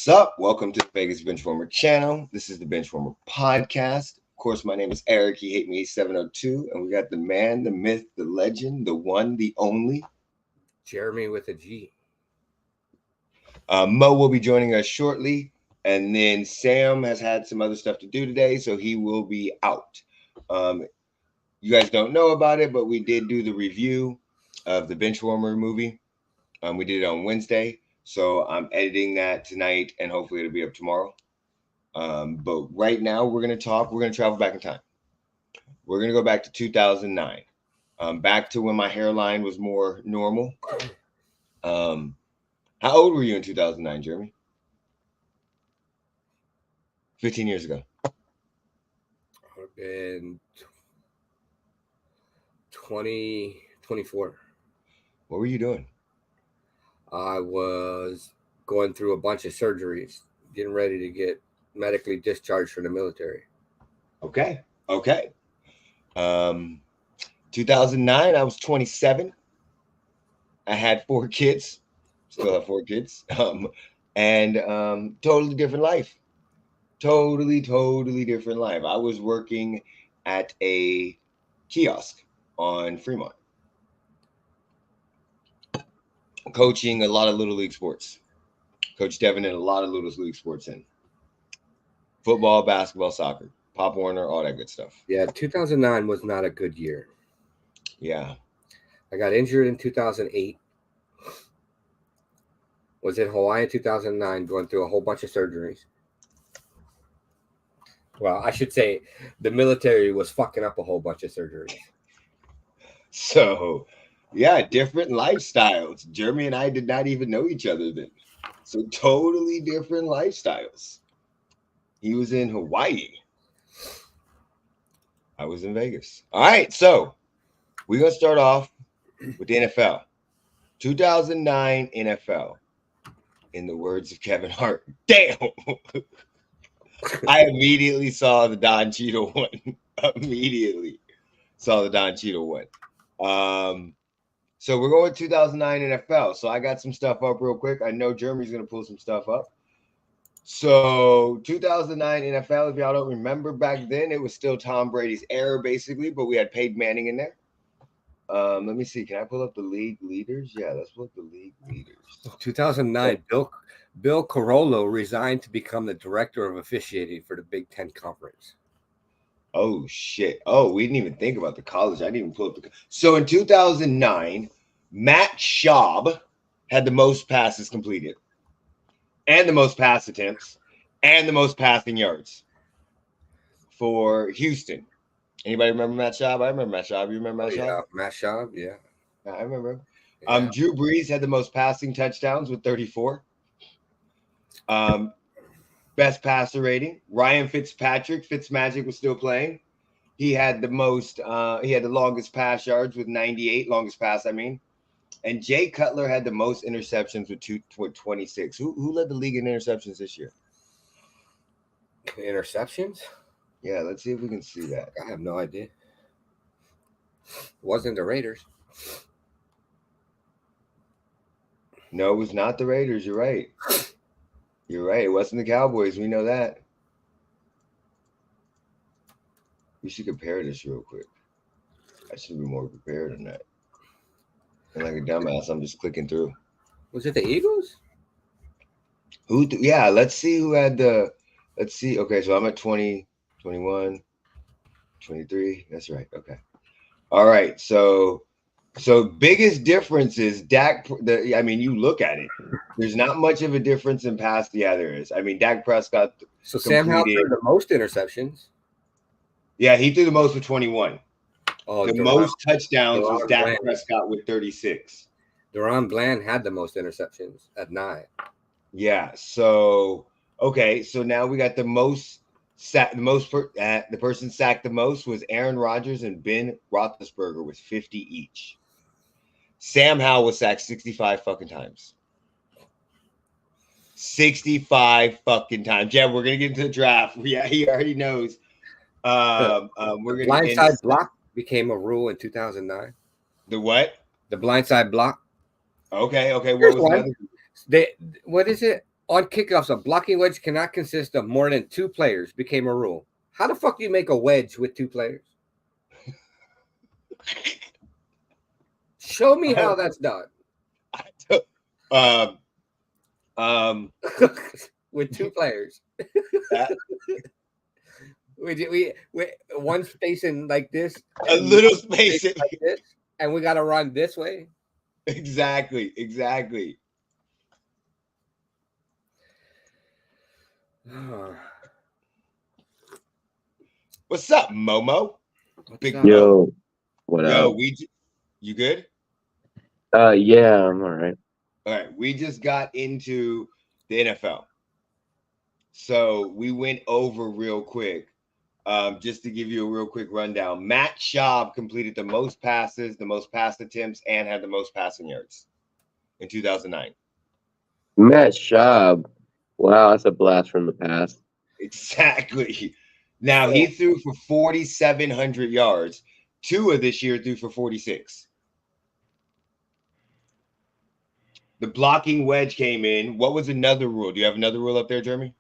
What's up? Welcome to the Vegas Benchwarmer channel. This is the Benchwarmer Podcast. Of course, my name is Eric. He hate me 702, and we got the man, the myth, the legend, the one, the only, Jeremy with a G. Mo will be joining us shortly, and then Sam has had some other stuff to do today, so he will be out. You guys don't know about it, but we did do the review of the Benchwarmer movie. We did it on Wednesday. So I'm editing that tonight, and hopefully it'll be up tomorrow. But right now we're going to travel back in time. We're going to go back to 2009, back to when my hairline was more normal. How old were you in 2009, Jeremy? 15 years ago. I've been 24. What were you doing? I was going through a bunch of surgeries, getting ready to get medically discharged from the military. Okay. 2009, I was 27. I had 4 kids. Still have 4 kids. And totally different life. Totally different life. I was working at a kiosk on Fremont, coaching a lot of Little League sports. Coach Devin in a lot of Little League sports in football, basketball, soccer, Pop Warner, all that good stuff. Yeah, 2009 was not a good year. Yeah. I got injured in 2008. Was in Hawaii in 2009, going through a whole bunch of surgeries. Well, I should say the military was fucking up a whole bunch of surgeries. So, yeah, different lifestyles. Jeremy and I did not even know each other then. So totally different lifestyles. He was in Hawaii. I was in Vegas. All right, so we're going to start off with the NFL. 2009 NFL. In the words of Kevin Hart. Damn! I immediately saw the Don Cheadle one. Immediately saw the Don Cheadle one. So we're going with 2009 NFL. So I got some stuff up real quick. I know Jeremy's going to pull some stuff up. So 2009 NFL, if y'all don't remember, back then it was still Tom Brady's era basically, but we had Peyton Manning in there. Let me see. Can I pull up the league leaders? Yeah, let's pull up the league leaders. 2009, Bill Carollo resigned to become the director of officiating for the Big Ten Conference. Oh, shit. Oh, we didn't even think about the college. I didn't even pull up the... So in 2009, Matt Schaub had the most passes completed and the most pass attempts and the most passing yards for Houston. Anybody remember Matt Schaub? I remember Matt Schaub. You remember Matt Schaub? Yeah, Matt Schaub, yeah. I remember. Yeah. Drew Brees had the most passing touchdowns with 34. Best passer rating. Ryan Fitzmagic was still playing. He had the most, he had the longest pass yards with 98, longest pass, I mean. And Jay Cutler had the most interceptions with 26. Who led the league in interceptions this year? Interceptions? Yeah, let's see if we can see that. I have no idea. It wasn't the Raiders. No, it was not the Raiders. You're right. It wasn't the Cowboys. We know that. We should compare this real quick. I should be more prepared than that. And like a dumbass, I'm just clicking through. Was it the Eagles? Yeah, let's see who had the... Let's see. Okay, so I'm at 20, 21, 23. That's right. Okay. All right. So biggest difference is Dak. I mean, you look at it. There's not much of a difference in pass. Yeah, there is. I mean, Dak Prescott. So Sam Howell threw the most interceptions. Yeah, he threw the most with 21. Oh, the most touchdowns was Dak Prescott with 36. Deron Bland had the most interceptions at 9. Yeah. So okay. So now we got the most. The person sacked the most was Aaron Rodgers and Ben Roethlisberger with 50 each. Sam Howell was sacked 65 fucking times. 65 fucking times. Yeah, we're gonna get into the draft. Yeah, he already knows. We're gonna blindside block became a rule in 2009. The what? The blindside block. Okay. What was what is it? On kickoffs, a blocking wedge cannot consist of more than 2 players became a rule. How the fuck do you make a wedge with 2 players? Show me how that's done. Um, um, With 2 players. that, we one spacing like this, a little space. like this, and we got to run this way. Exactly. What's up, Momo? Big up? Yo, what Yo, up? you good? Yeah, I'm all right. All right, we just got into the NFL. So we went over real quick. Just to give you a real quick rundown, Matt Schaub completed the most passes, the most pass attempts, and had the most passing yards in 2009. Matt Schaub. Wow, that's a blast from the past. Exactly. Now he threw for 4,700 yards. Tua this year threw for 46. The blocking wedge came in. What was another rule? Do you have another rule up there, Jeremy?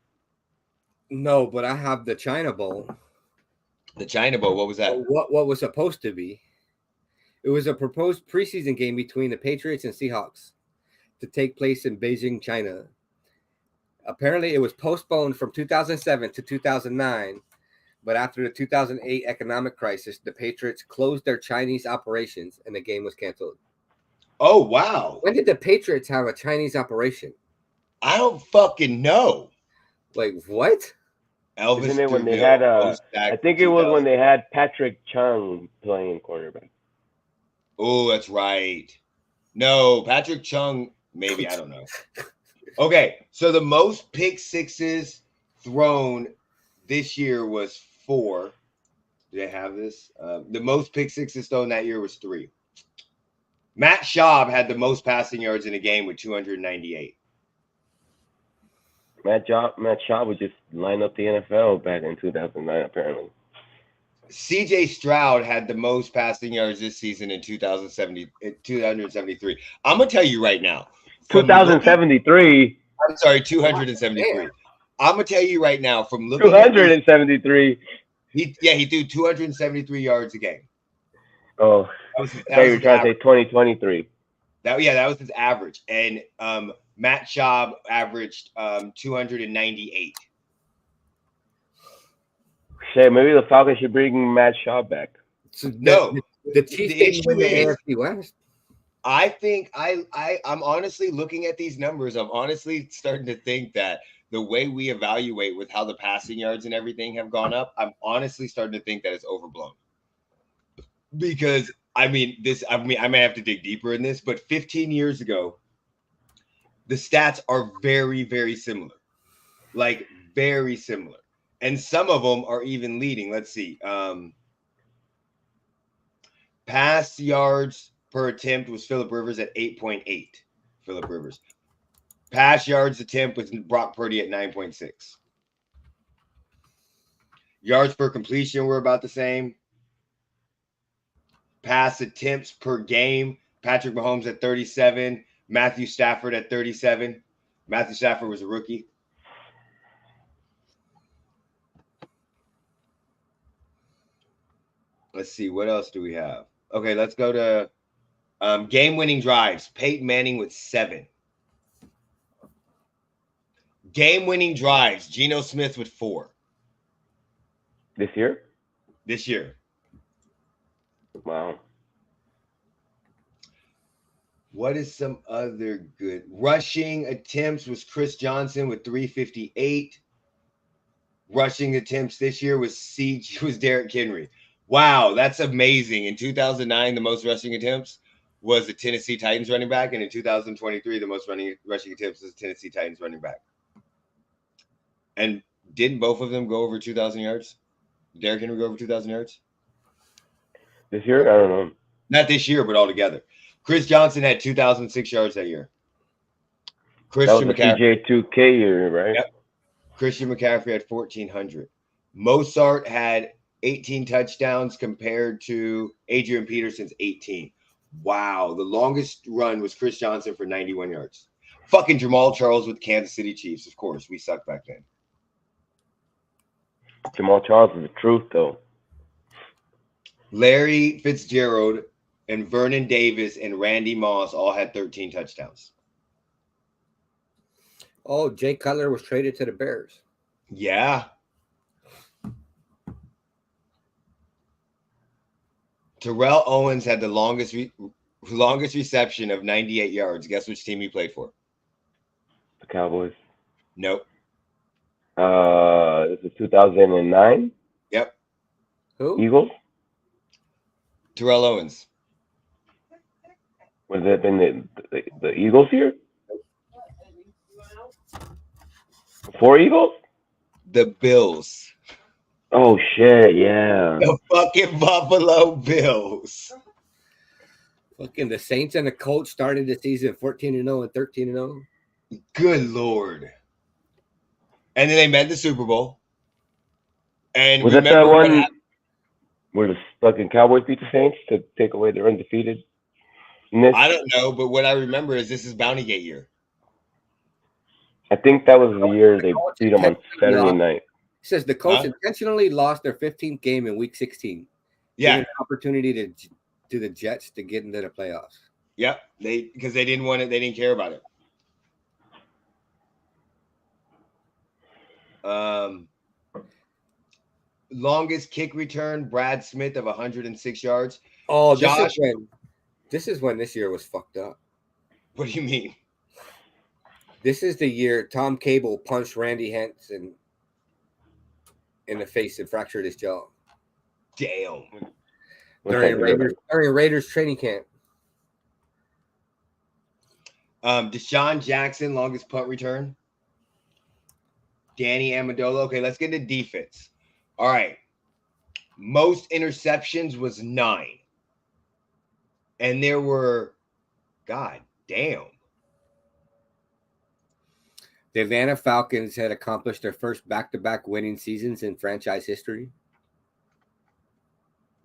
No, but I have the China Bowl. The China Bowl. What was that? What was supposed to be? It was a proposed preseason game between the Patriots and Seahawks to take place in Beijing, China. Apparently, it was postponed from 2007 to 2009, but after the 2008 economic crisis, the Patriots closed their Chinese operations and the game was canceled. Oh, wow. When did the Patriots have a Chinese operation? I don't fucking know. Like, what? Elvis Isn't it when they DeVille, had post-sack I think it was when they had Patrick Chung playing quarterback. Oh, that's right. No, Patrick Chung, maybe, I don't know. Okay, so the most pick sixes thrown this year was 4. Do they have this? The most pick sixes thrown that year was 3. Matt Schaub had the most passing yards in a game with 298. Matt Schaub would just line up the NFL back in 2009, apparently. CJ Stroud had the most passing yards this season in 273. I'm going to tell you right now. 2073. I'm sorry, 273. I'm going to tell you right now from looking 273. He threw 273 yards a game. Oh, you were trying to say 2023. That was his average. And Matt Schaub averaged 298. Shit, maybe the Falcons should bring Matt Schaub back. So No, the Chiefs didn't win the AFC West. I think I'm honestly looking at these numbers. I'm honestly starting to think that the way we evaluate with how the passing yards and everything have gone up, I'm honestly starting to think that it's overblown. Because I may have to dig deeper in this, but 15 years ago, the stats are very, very similar. Like very similar. And some of them are even leading. Let's see. Pass yards per attempt was Phillip Rivers at 8.8. Phillip Rivers. Pass yards attempt was Brock Purdy at 9.6. Yards per completion were about the same. Pass attempts per game, Patrick Mahomes at 37. Matthew Stafford at 37. Matthew Stafford was a rookie. Let's see. What else do we have? Okay, let's go to game-winning drives. Peyton Manning with 7. Game-winning drives. Geno Smith with 4. This year? This year. Wow. What is some other good? Rushing attempts was Chris Johnson with 358. Rushing attempts this year was Derrick Henry. Wow, that's amazing. In 2009, the most rushing attempts was the Tennessee Titans running back, and in 2023, the most rushing attempts was the Tennessee Titans running back. And didn't both of them go over 2,000 yards? Derrick Henry go over 2,000 yards? This year? I don't know. Not this year, but altogether. Chris Johnson had 2,006 yards that year. Christian McCaffrey. CJ2K year, right? Yep. Christian McCaffrey had 1,400. Mozart had 18 touchdowns compared to Adrian Peterson's 18. Wow. The longest run was Chris Johnson for 91 yards. Fucking Jamal Charles with Kansas City Chiefs. Of course, we sucked back then. Jamal Charles is the truth, though. Larry Fitzgerald and Vernon Davis and Randy Moss all had 13 touchdowns. Oh, Jay Cutler was traded to the Bears. Yeah. Terrell Owens had the longest reception of 98 yards. Guess which team he played for? The Cowboys. Nope. This is 2009. Yep. Who? Eagles. Terrell Owens. Was it been the Eagles here? 4 Eagles? The Bills. Oh shit! Yeah. The fucking Buffalo Bills. Fucking the Saints and the Colts started the season 14-0 and 13-0. Good Lord. And then they met the Super Bowl. And Was that the remember what one happened? where the fucking Cowboys beat the Saints to take away their undefeatedness? I don't know, but what I remember is this is Bountygate year. I think that was the year they beat them on Saturday night. It says the Colts intentionally lost their 15th game in Week 16. Yeah. Giving an opportunity to the Jets to get into the playoffs. Yep. Because they didn't want it. They didn't care about it. Longest kick return, Brad Smith of 106 yards. Oh, Josh, this is when this year was fucked up. What do you mean? This is the year Tom Cable punched Randy Henson in the face and fractured his jaw. Damn. During Raiders training camp. Deshaun Jackson, longest punt return. Danny Amendola. Okay, let's get into defense. All right. Most interceptions was 9. And there were, God damn. The Atlanta Falcons had accomplished their first back-to-back winning seasons in franchise history.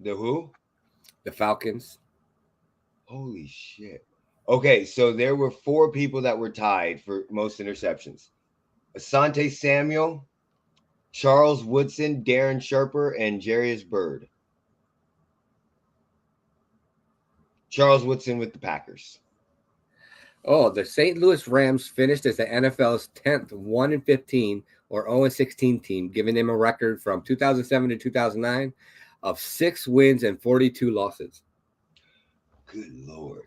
The who? The Falcons. Holy shit. Okay, so there were 4 people that were tied for most interceptions. Asante Samuel, Charles Woodson, Darren Sharper, and Jarius Byrd. Charles Woodson with the Packers. Oh, the St. Louis Rams finished as the NFL's 10th 1-15 or 0-16 team, giving them a record from 2007 to 2009 of 6 wins and 42 losses. Good Lord.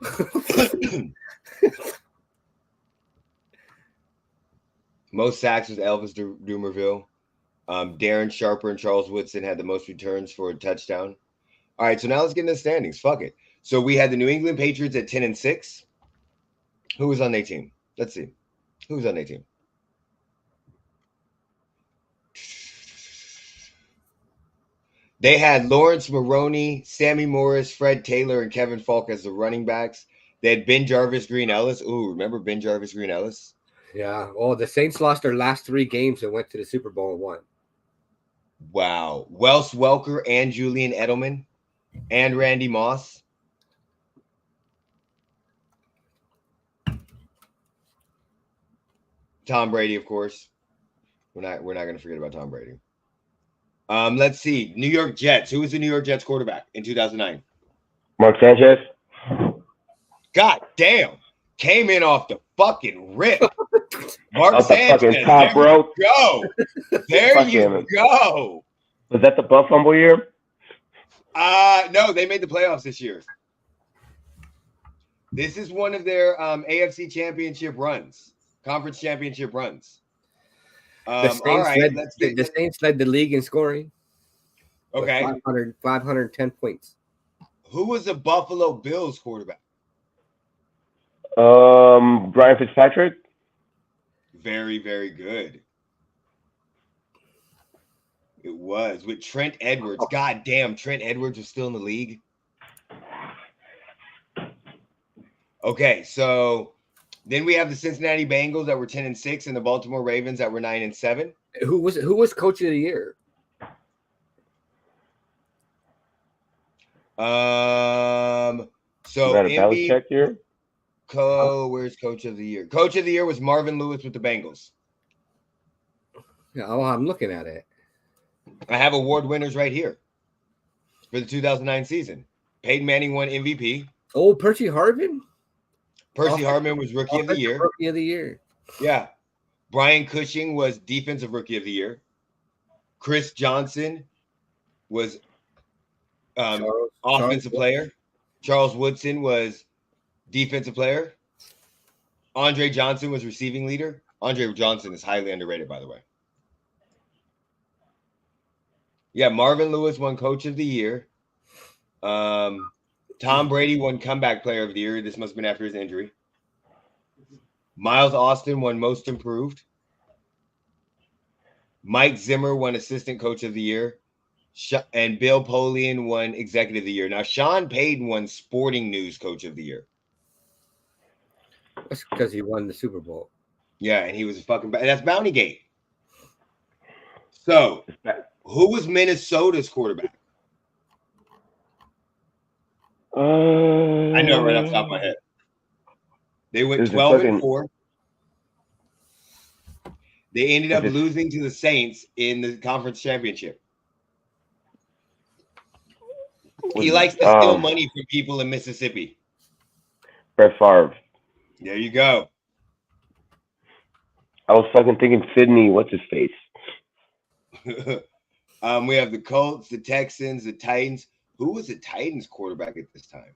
Most sacks was Elvis Dumerville. Darren Sharper and Charles Woodson had the most returns for a touchdown. All right, so now let's get into the standings. Fuck it. So we had the New England Patriots at 10-6. Who was on their team? Let's see. Who was on their team? They had Lawrence Maroney, Sammy Morris, Fred Taylor, and Kevin Falk as the running backs. They had Ben Jarvis Green Ellis. Ooh, remember Ben Jarvis Green Ellis? Yeah. Oh, the Saints lost their last 3 games and went to the Super Bowl and won. Wow. Wes Welker and Julian Edelman and Randy Moss. Tom Brady, of course. We're not going to forget about Tom Brady. Let's see. New York Jets. Who was the New York Jets quarterback in 2009? Mark Sanchez. God damn. Came in off the fucking rip. Mark Off the Sanchez. fucking top, bro. Go. There you go. Was that the Buff Fumble year? No, they made the playoffs this year. This is one of their AFC championship runs, conference championship runs. The Saints led the league in scoring. Okay. 510 points. Who was the Buffalo Bills quarterback? Brian Fitzpatrick. Very, very good. It was with Trent Edwards. God damn, Trent Edwards was still in the league. Okay, so then we have the Cincinnati Bengals that were 10-6 and the Baltimore Ravens that were 9-7. Who was coach of the year? So Belichick year? Where's Coach of the Year? Coach of the Year was Marvin Lewis with the Bengals. Yeah, oh, I'm looking at it. I have award winners right here for the 2009 season. Peyton Manning won MVP. Oh, Percy Harvin? Percy Harvin was Rookie of the Year. Rookie of the Year. Yeah. Brian Cushing was Defensive Rookie of the Year. Chris Johnson was Offensive Player. Charles Woodson was Defensive Player. Andre Johnson was Receiving Leader. Andre Johnson is highly underrated, by the way. Yeah, Marvin Lewis won Coach of the Year. Tom Brady won Comeback Player of the Year. This must have been after his injury. Miles Austin won Most Improved. Mike Zimmer won Assistant Coach of the Year. And Bill Polian won Executive of the Year. Now, Sean Payton won Sporting News Coach of the Year. That's because he won the Super Bowl. Yeah, and he was a fucking... That's Bounty Gate. So, who was Minnesota's quarterback? I know right off the top of my head. They went 12-4. They ended up losing to the Saints in the conference championship. He likes to steal money from people in Mississippi. Brett Favre. There you go. I was fucking thinking Sydney. What's his face? We have the Colts, the Texans, the Titans. Who was the Titans quarterback at this time?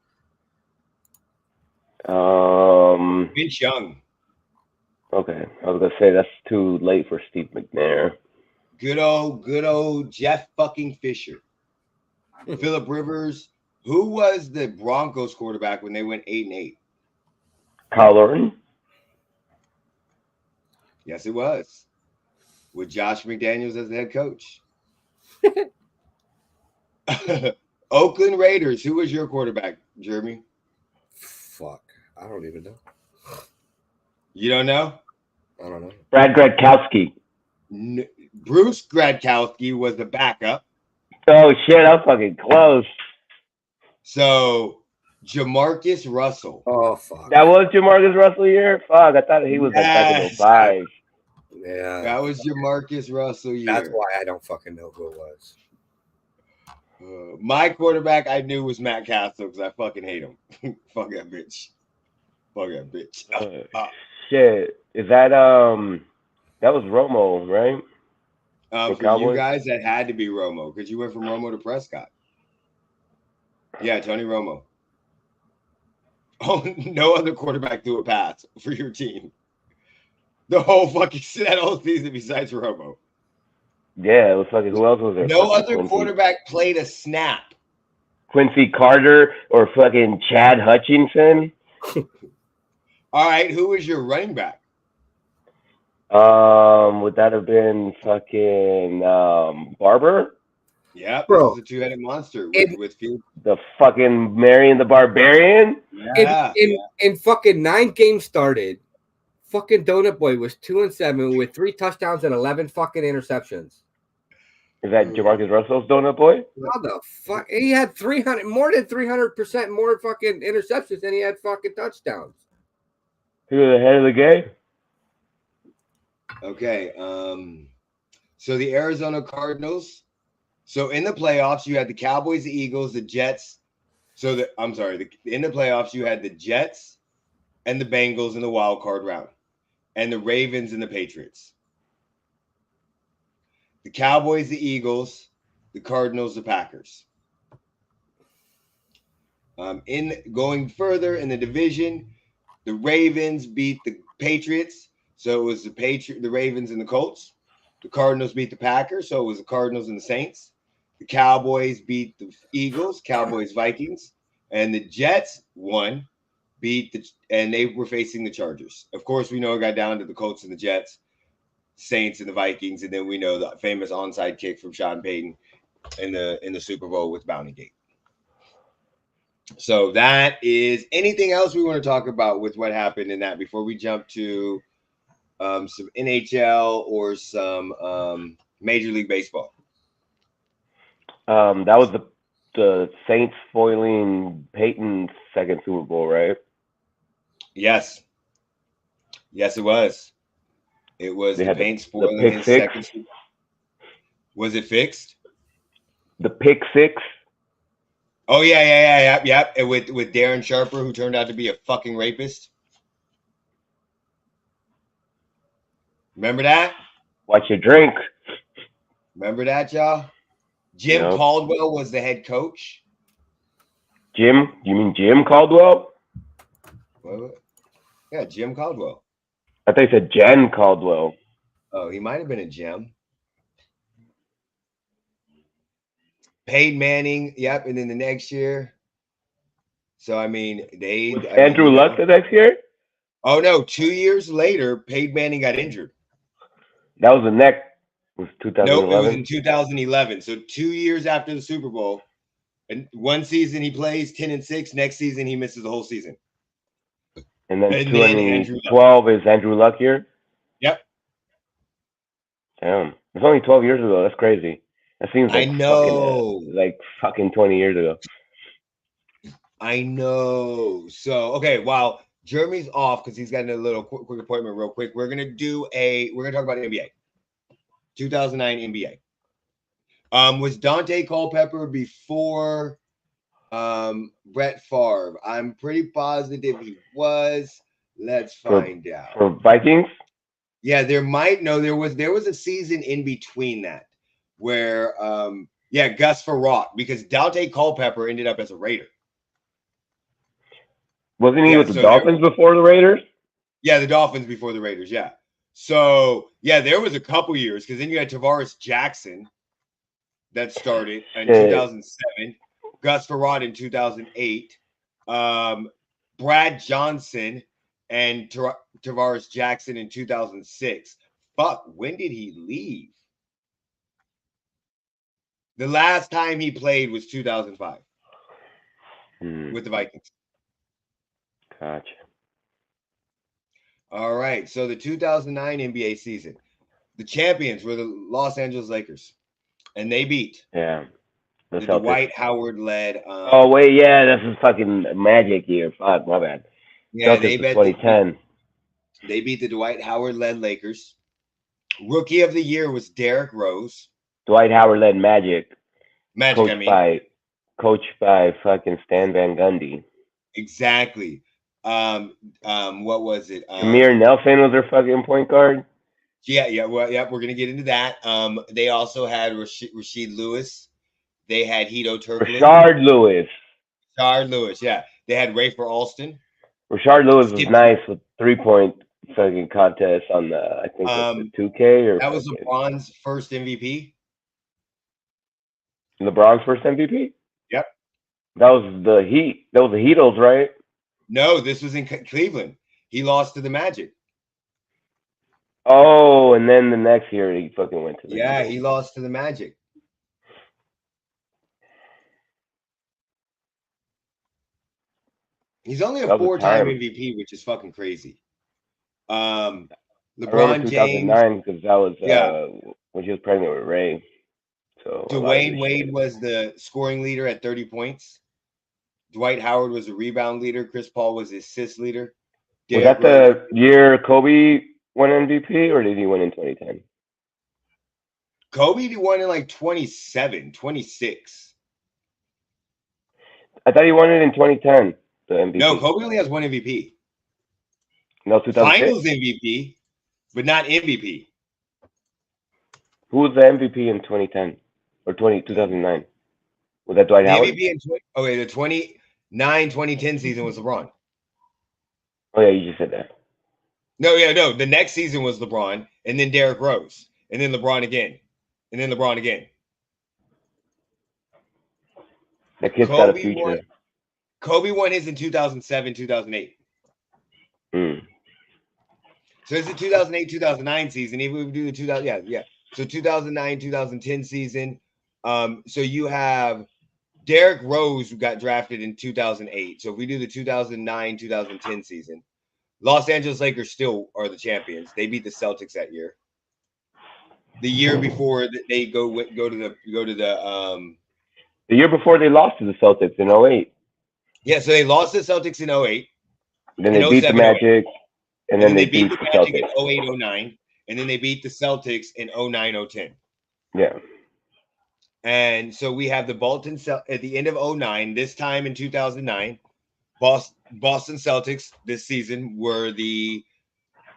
Vince Young. Okay, I was gonna say that's too late for Steve McNair. Good old Jeff fucking Fisher. Phillip Rivers. Who was the Broncos quarterback when they went 8-8? Kyle Orton. Yes, it was. With Josh McDaniels as the head coach. Oakland Raiders. Who was your quarterback, Jeremy? Fuck. I don't even know. You don't know? I don't know. Brad Gradkowski. Bruce Gradkowski was the backup. Oh, shit. I'm fucking close. So, Jamarcus Russell. Oh, fuck. That was Jamarcus Russell year? Fuck, I thought he was like back in 05. Yeah. That was Jamarcus Russell year. That's why I don't fucking know who it was. My quarterback I knew was Matt Castle because I fucking hate him. Fuck that bitch. Fuck that bitch. Shit. Is that that was Romo, right? For you guys, that had to be Romo because you went from Romo to Prescott. Yeah, Tony Romo. Oh, no other quarterback threw a pass for your team. The whole fucking that whole season besides Romo. Yeah, it was fucking. Who else was there? No other quarterback played a snap. Quincy Carter or fucking Chad Hutchinson. All right, who was your running back? Would that have been fucking Barber? Yeah, bro. This is a two-headed monster with Field. The fucking Marion the Barbarian. Yeah. In fucking 9 games started, fucking Donut Boy was 2-7 with 3 touchdowns and 11 fucking interceptions. Is that Jamarcus Russell's Donut Boy? How the fuck? He had more than 300% more fucking interceptions than he had fucking touchdowns. He was ahead of the game. Okay. So the Arizona Cardinals. So in the playoffs, you had the Cowboys, the Eagles, the Jets. In the playoffs, you had the Jets and the Bengals in the wild card round, and the Ravens and the Patriots. The Cowboys, the Eagles, the Cardinals, the Packers. In going further in the division, the Ravens beat the Patriots, so it was the Ravens and the Colts. The Cardinals beat the Packers, so it was the Cardinals and the Saints. The Cowboys beat the Eagles, Cowboys, Vikings, and the Jets won, and they were facing the Chargers. Of course, we know it got down to the Colts and the Jets, Saints and the Vikings, and then we know the famous onside kick from Sean Payton in the Super Bowl with Bounty Gate. So that is anything else we want to talk about with what happened in that before we jump to some NHL or some Major League Baseball. That was the Saints foiling Peyton's second Super Bowl, right? Yes. Yes, it was. It was They the had paint the spoiling pick his six. second. Was it fixed? The pick six. Oh yeah. And with Darren Sharper, who turned out to be a fucking rapist. Remember that? Watch your drink. Remember that, y'all? Jim Yep. Caldwell was the head coach. Jim? You mean Jim Caldwell? What? Yeah, Jim Caldwell. I thought you said Jen Caldwell. Oh, he might have been a gem. Peyton Manning, yep, and then the next year. So I mean, Andrew Luck the next year? Oh no, 2 years later, Peyton Manning got injured. That was the next. Was 2011? Nope, it was in 2011. So 2 years after the Super Bowl, and one season he plays 10-6. Next season he misses the whole season. And then And 2012 is Andrew Luck year? Yep. Damn. It's only 12 years ago. That's crazy. That seems like I know. fucking 20 years ago. I know. So okay, while Jeremy's off because he's got a little quick appointment real quick, we're gonna talk about NBA. 2009 NBA. Was Dante Culpepper before Brett Favre? I'm pretty positive he was. Let's find out. For Vikings? Yeah, there was a season in between that where Gus Farragut, because Dante Culpepper ended up as a Raider. Wasn't he with the Dolphins before the Raiders? Yeah, the Dolphins before the Raiders, yeah. So, yeah, there was a couple years because then you had Tavares Jackson that started in 2007, Gus Farragut in 2008, Brad Johnson and Tavares Jackson in 2006. Fuck, when did he leave? The last time he played was 2005 with the Vikings. Gotcha. All right, so the 2009 NBA season, the champions were the Los Angeles Lakers, and they beat the Dwight Howard led. Oh wait, yeah, this is fucking Magic year. Fuck, my bad. Yeah, they beat 2010. They beat the Dwight Howard led Lakers. Rookie of the year was Derrick Rose. Dwight Howard led Magic. Coached by fucking Stan Van Gundy. Exactly. What was it? Amir Nelson was their fucking point guard. Yeah. Well, yeah, we're gonna get into that. They also had Rasheed Lewis. They had Hedo Turkoglu. Rashard Lewis, yeah. They had Rafer Alston. Rashard Lewis was nice with 3-point fucking contest on the, I think, the 2K or that was LeBron's first MVP. LeBron's first MVP? Yep. That was the Heat. That was the Heatles, right? No, this was in Cleveland. He lost to the Magic. Oh, and then the next year he fucking went to the Heatles. Heatles. He lost to the Magic. He's only a 4-time MVP, which is fucking crazy. LeBron James. 2009 because that was when she was pregnant with Ray. So Dwayne Wade was the scoring leader at 30 points. Dwight Howard was the rebound leader. Chris Paul was the assist leader. Was that the year Kobe won MVP, or did he win in 2010? Kobe won in like 27, 26. I thought he won it in 2010, the MVP. No, Kobe only has one MVP. No, 2006? Finals MVP, but not MVP. Who was the MVP in 2010 or 2009? Was that Dwight Howard? MVP in the 2010 season was LeBron. Oh yeah, you just said that. No. The next season was LeBron, and then Derrick Rose, and then LeBron again, and then LeBron again. That kid's got a future. Kobe won his in 2007, 2008. So it's the 2008, 2009 season. Even if we do the 2000, yeah. So 2009, 2010 season. So you have Derrick Rose, who got drafted in 2008. So if we do the 2009, 2010 season, Los Angeles Lakers still are the champions. They beat the Celtics that year. The year before they go to the year before they lost to the Celtics in 08. Yeah, so they lost to the Celtics in 08. Then in they beat the 07, 08. Magic, and then they beat beat the the Magic in Celtics. 08, 09. And then they beat the Celtics in 09, 010. Yeah. And so we have the at the end of 09, this time in 2009, Boston Celtics this season were the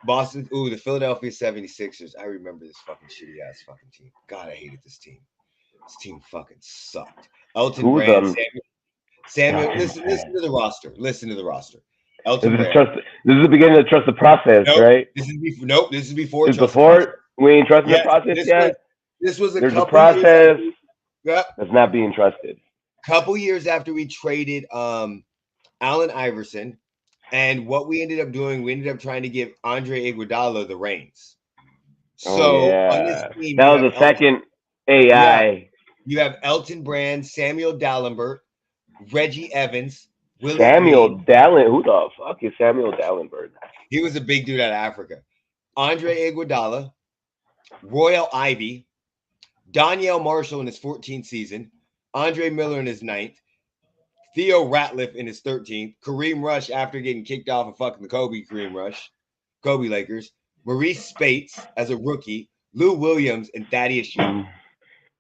the Philadelphia 76ers. I remember this fucking shitty ass fucking team. God, I hated this team. This team fucking sucked. Elton Who's Brand, Samuel. Listen to the roster. Elton Brand. This is the beginning to trust the process, right? This is before. This is before we ain't trusting the process yet. This was There's a process that's not being trusted. Couple years after we traded Allen Iverson, and what we ended up doing, we ended up trying to give Andre Iguodala the reins. So on this team, that was the second AI. Yeah, you have Elton Brand, Samuel Dalembert, Reggie Evans, Willie Samuel Green. Who the fuck is Samuel Dalembert? He was a big dude out of Africa. Andre Iguodala, Royal Ivy, Danielle Marshall in his 14th season, Andre Miller in his 9th, Theo Ratliff in his 13th, Kareem Rush after getting kicked off of fucking the Kobe Lakers, Maurice Spates as a rookie, Lou Williams and Thaddeus Young.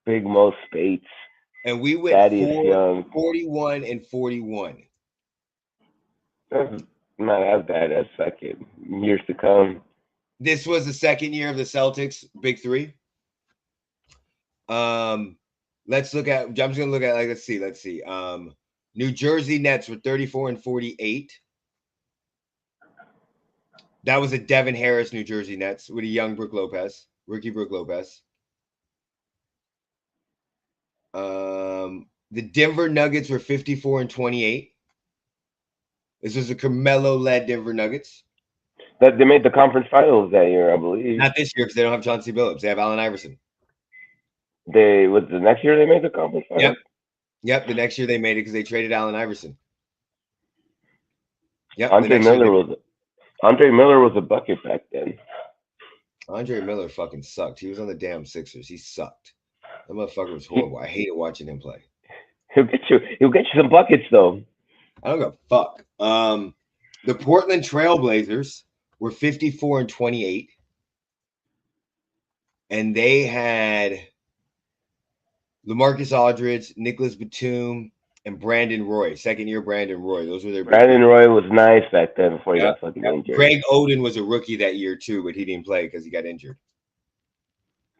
Big Mo Spates. And we went 41 and 41. That's not as bad as second. Years to come. This was the second year of the Celtics, Big Three. Let's look at. I'm just gonna look at. Let's see. New Jersey Nets were 34 and 48. That was a Devin Harris New Jersey Nets with a young rookie Brook Lopez. The Denver Nuggets were 54 and 28. This was a Carmelo-led Denver Nuggets. That they made the conference finals that year, I believe. Not this year because they don't have Chauncey Billups. They have Allen Iverson. Was the next year they made the conference finals? Yep. The next year they made it because they traded Allen Iverson. Yep. Andre Miller was a bucket back then. Andre Miller fucking sucked. He was on the damn Sixers. He sucked. That motherfucker was horrible. I hated watching him play. He'll get you some buckets though. I don't give a fuck. The Portland Trailblazers were 54 and 28. And they had LaMarcus Aldridge, Nicholas Batum, and Brandon Roy. Second year Brandon Roy. Those were their Brandon Roy was nice back then before he got fucking injured. Greg Oden was a rookie that year too, but he didn't play because he got injured.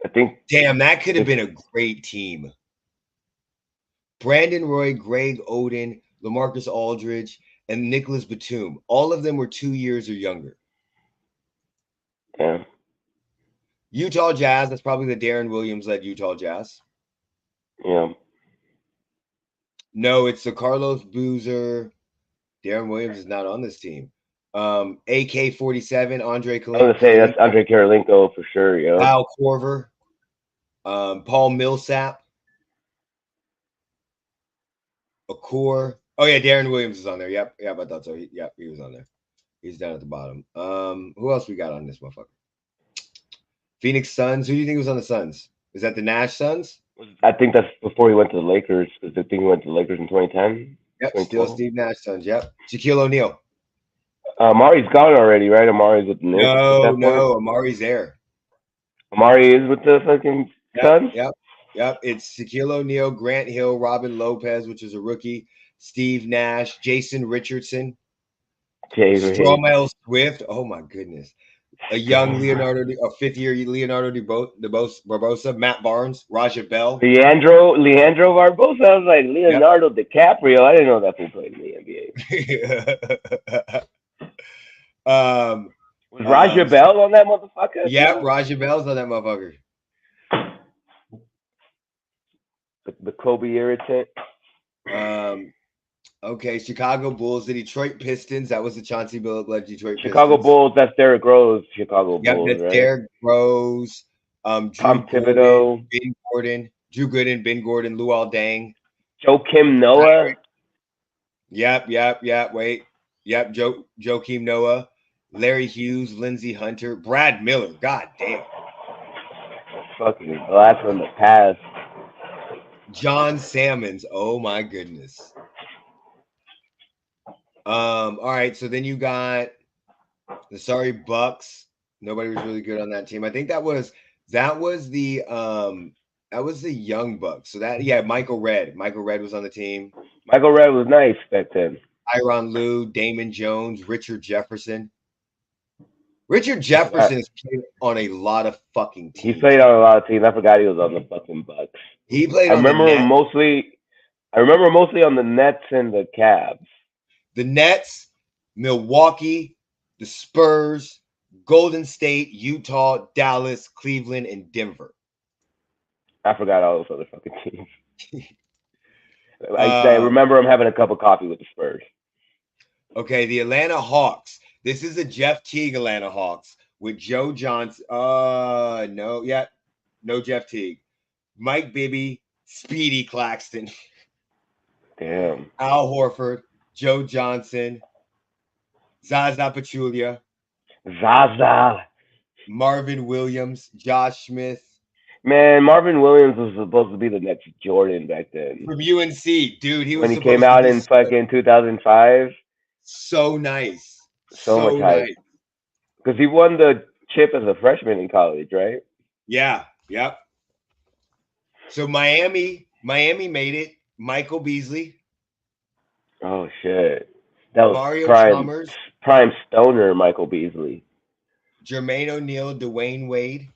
I think. Damn, that could have been a great team. Brandon Roy, Greg Oden, LaMarcus Aldridge, and Nicholas Batum. All of them were 2 years or younger. Yeah. Utah Jazz. That's probably the Darren Williams-led Utah Jazz. Yeah. No, it's the Carlos Boozer. Darren Williams is not on this team. AK-47, Andre Kalinko. I was gonna say that's Andre Karolinko for sure. Yeah. Kyle Korver, Paul Millsap, Accor. Oh yeah, Darren Williams is on there. Yep, I thought so. He was on there. He's down at the bottom. Who else we got on this motherfucker? Phoenix Suns. Who do you think was on the Suns? Is that the Nash Suns? I think that's before he went to the Lakers, because I think he went to the Lakers in 2010. Yep, still Steve Nash Suns. Yep. Shaquille O'Neal. Amari's gone already, right? Amari's with the Knicks. No, Amari's there. Amari is with the fucking Suns? Yep. It's Shaquille O'Neal, Grant Hill, Robin Lopez, which is a rookie, Steve Nash, Jason Richardson, Stromel Swift. Oh my goodness. A young fifth-year Leonardo Barbosa, Matt Barnes, Raja Bell. Leandro Barbosa. I was like, Leonardo DiCaprio. I didn't know that fool played in the NBA. Was Raja Bell on that motherfucker? Yeah, Raja Bell's on that motherfucker. The Kobe irritant. Okay, Chicago Bulls, the Detroit Pistons. That was the Chauncey Billups-led Detroit Pistons. Chicago Bulls, that's Derrick Rose. Chicago Bulls, that's right? Derrick Rose, Tom Thibodeau, Ben Gordon, Drew Gooden, Ben Gordon, Luol Deng. Joakim Noah. Yep. Wait. Yep, Joakim Noah, Larry Hughes, Lindsey Hunter, Brad Miller. God damn. Fucking blast from the past. John Salmons. Oh my goodness. All right, so then you got the sorry Bucks. Nobody was really good on that team. I think that was the young Bucks. So that Michael Redd. Michael Redd was on the team. Michael Redd was nice back then. Tyronn Lue, Damon Jones, Richard Jefferson. Richard Jefferson has played on a lot of fucking teams. He played on a lot of teams. I forgot he was on the fucking Bucks. He played I on remember the Nets. I remember mostly on the Nets and the Cavs. The Nets, Milwaukee, the Spurs, Golden State, Utah, Dallas, Cleveland, and Denver. I forgot all those other fucking teams. I remember him having a cup of coffee with the Spurs. Okay, the Atlanta Hawks. This is a Jeff Teague Atlanta Hawks with Joe Johnson. No Jeff Teague. Mike Bibby, Speedy Claxton. Damn. Al Horford, Joe Johnson, Zaza Pachulia, Zaza. Marvin Williams, Josh Smith. Man, Marvin Williams was supposed to be the next Jordan back then. From UNC, dude. When he came out in fucking 2005. So nice. So much hype. Nice. Because he won the chip as a freshman in college, right? Yeah. Yep. So Miami made it. Michael Beasley. Oh shit. That was Mario Chalmers. Prime stoner Michael Beasley. Jermaine O'Neal, Dwayne Wade.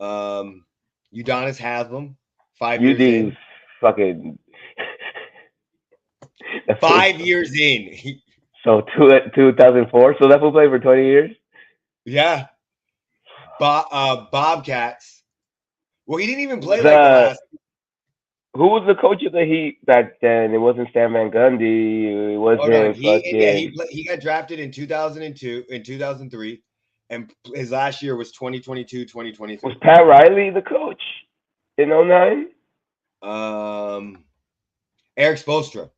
Udonis Haslem. 5 years in. Fucking 5 years in. So 2004. So that fool played for 20 years? Yeah. Bobcats. Well, he didn't even play like the last. Who was the coach of the Heat back then? It wasn't Stan Van Gundy. It wasn't he got drafted in 2002, in 2003, and his last year was 2022, 2023. Was Pat Riley the coach in 09? Eric Spoelstra.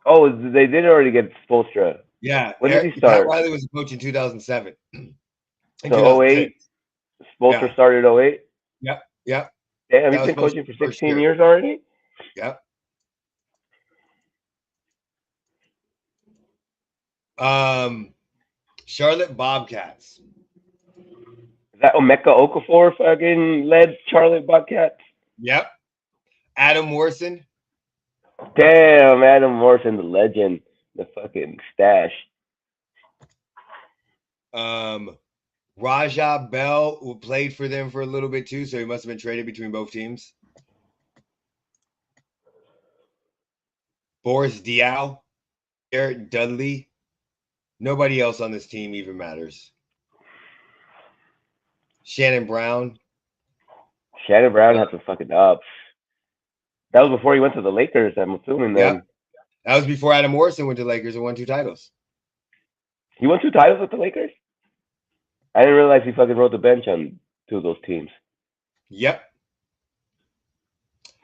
Oh, they did already get Spoelstra. Yeah. When did he start? Pat Riley was a coach in 2007. So 08? Spoelstra started 08? Yep. Damn, he's been coaching for 16 years already? Yep. Charlotte Bobcats. Is that Emeka Okafor fucking led Charlotte Bobcats? Yep. Adam Morrison. Damn, Adam Morrison, the legend, the fucking stash. Rajah Bell played for them for a little bit too, so he must have been traded between both teams. Boris Diaw, Garrett Dudley. Nobody else on this team even matters. Shannon Brown. Shannon Brown had some fucking ups. That was before he went to the Lakers, I'm assuming then. Yeah. That was before Adam Morrison went to the Lakers and won 2 titles. He won 2 titles with the Lakers? I didn't realize he fucking rode the bench on 2 of those teams. Yep.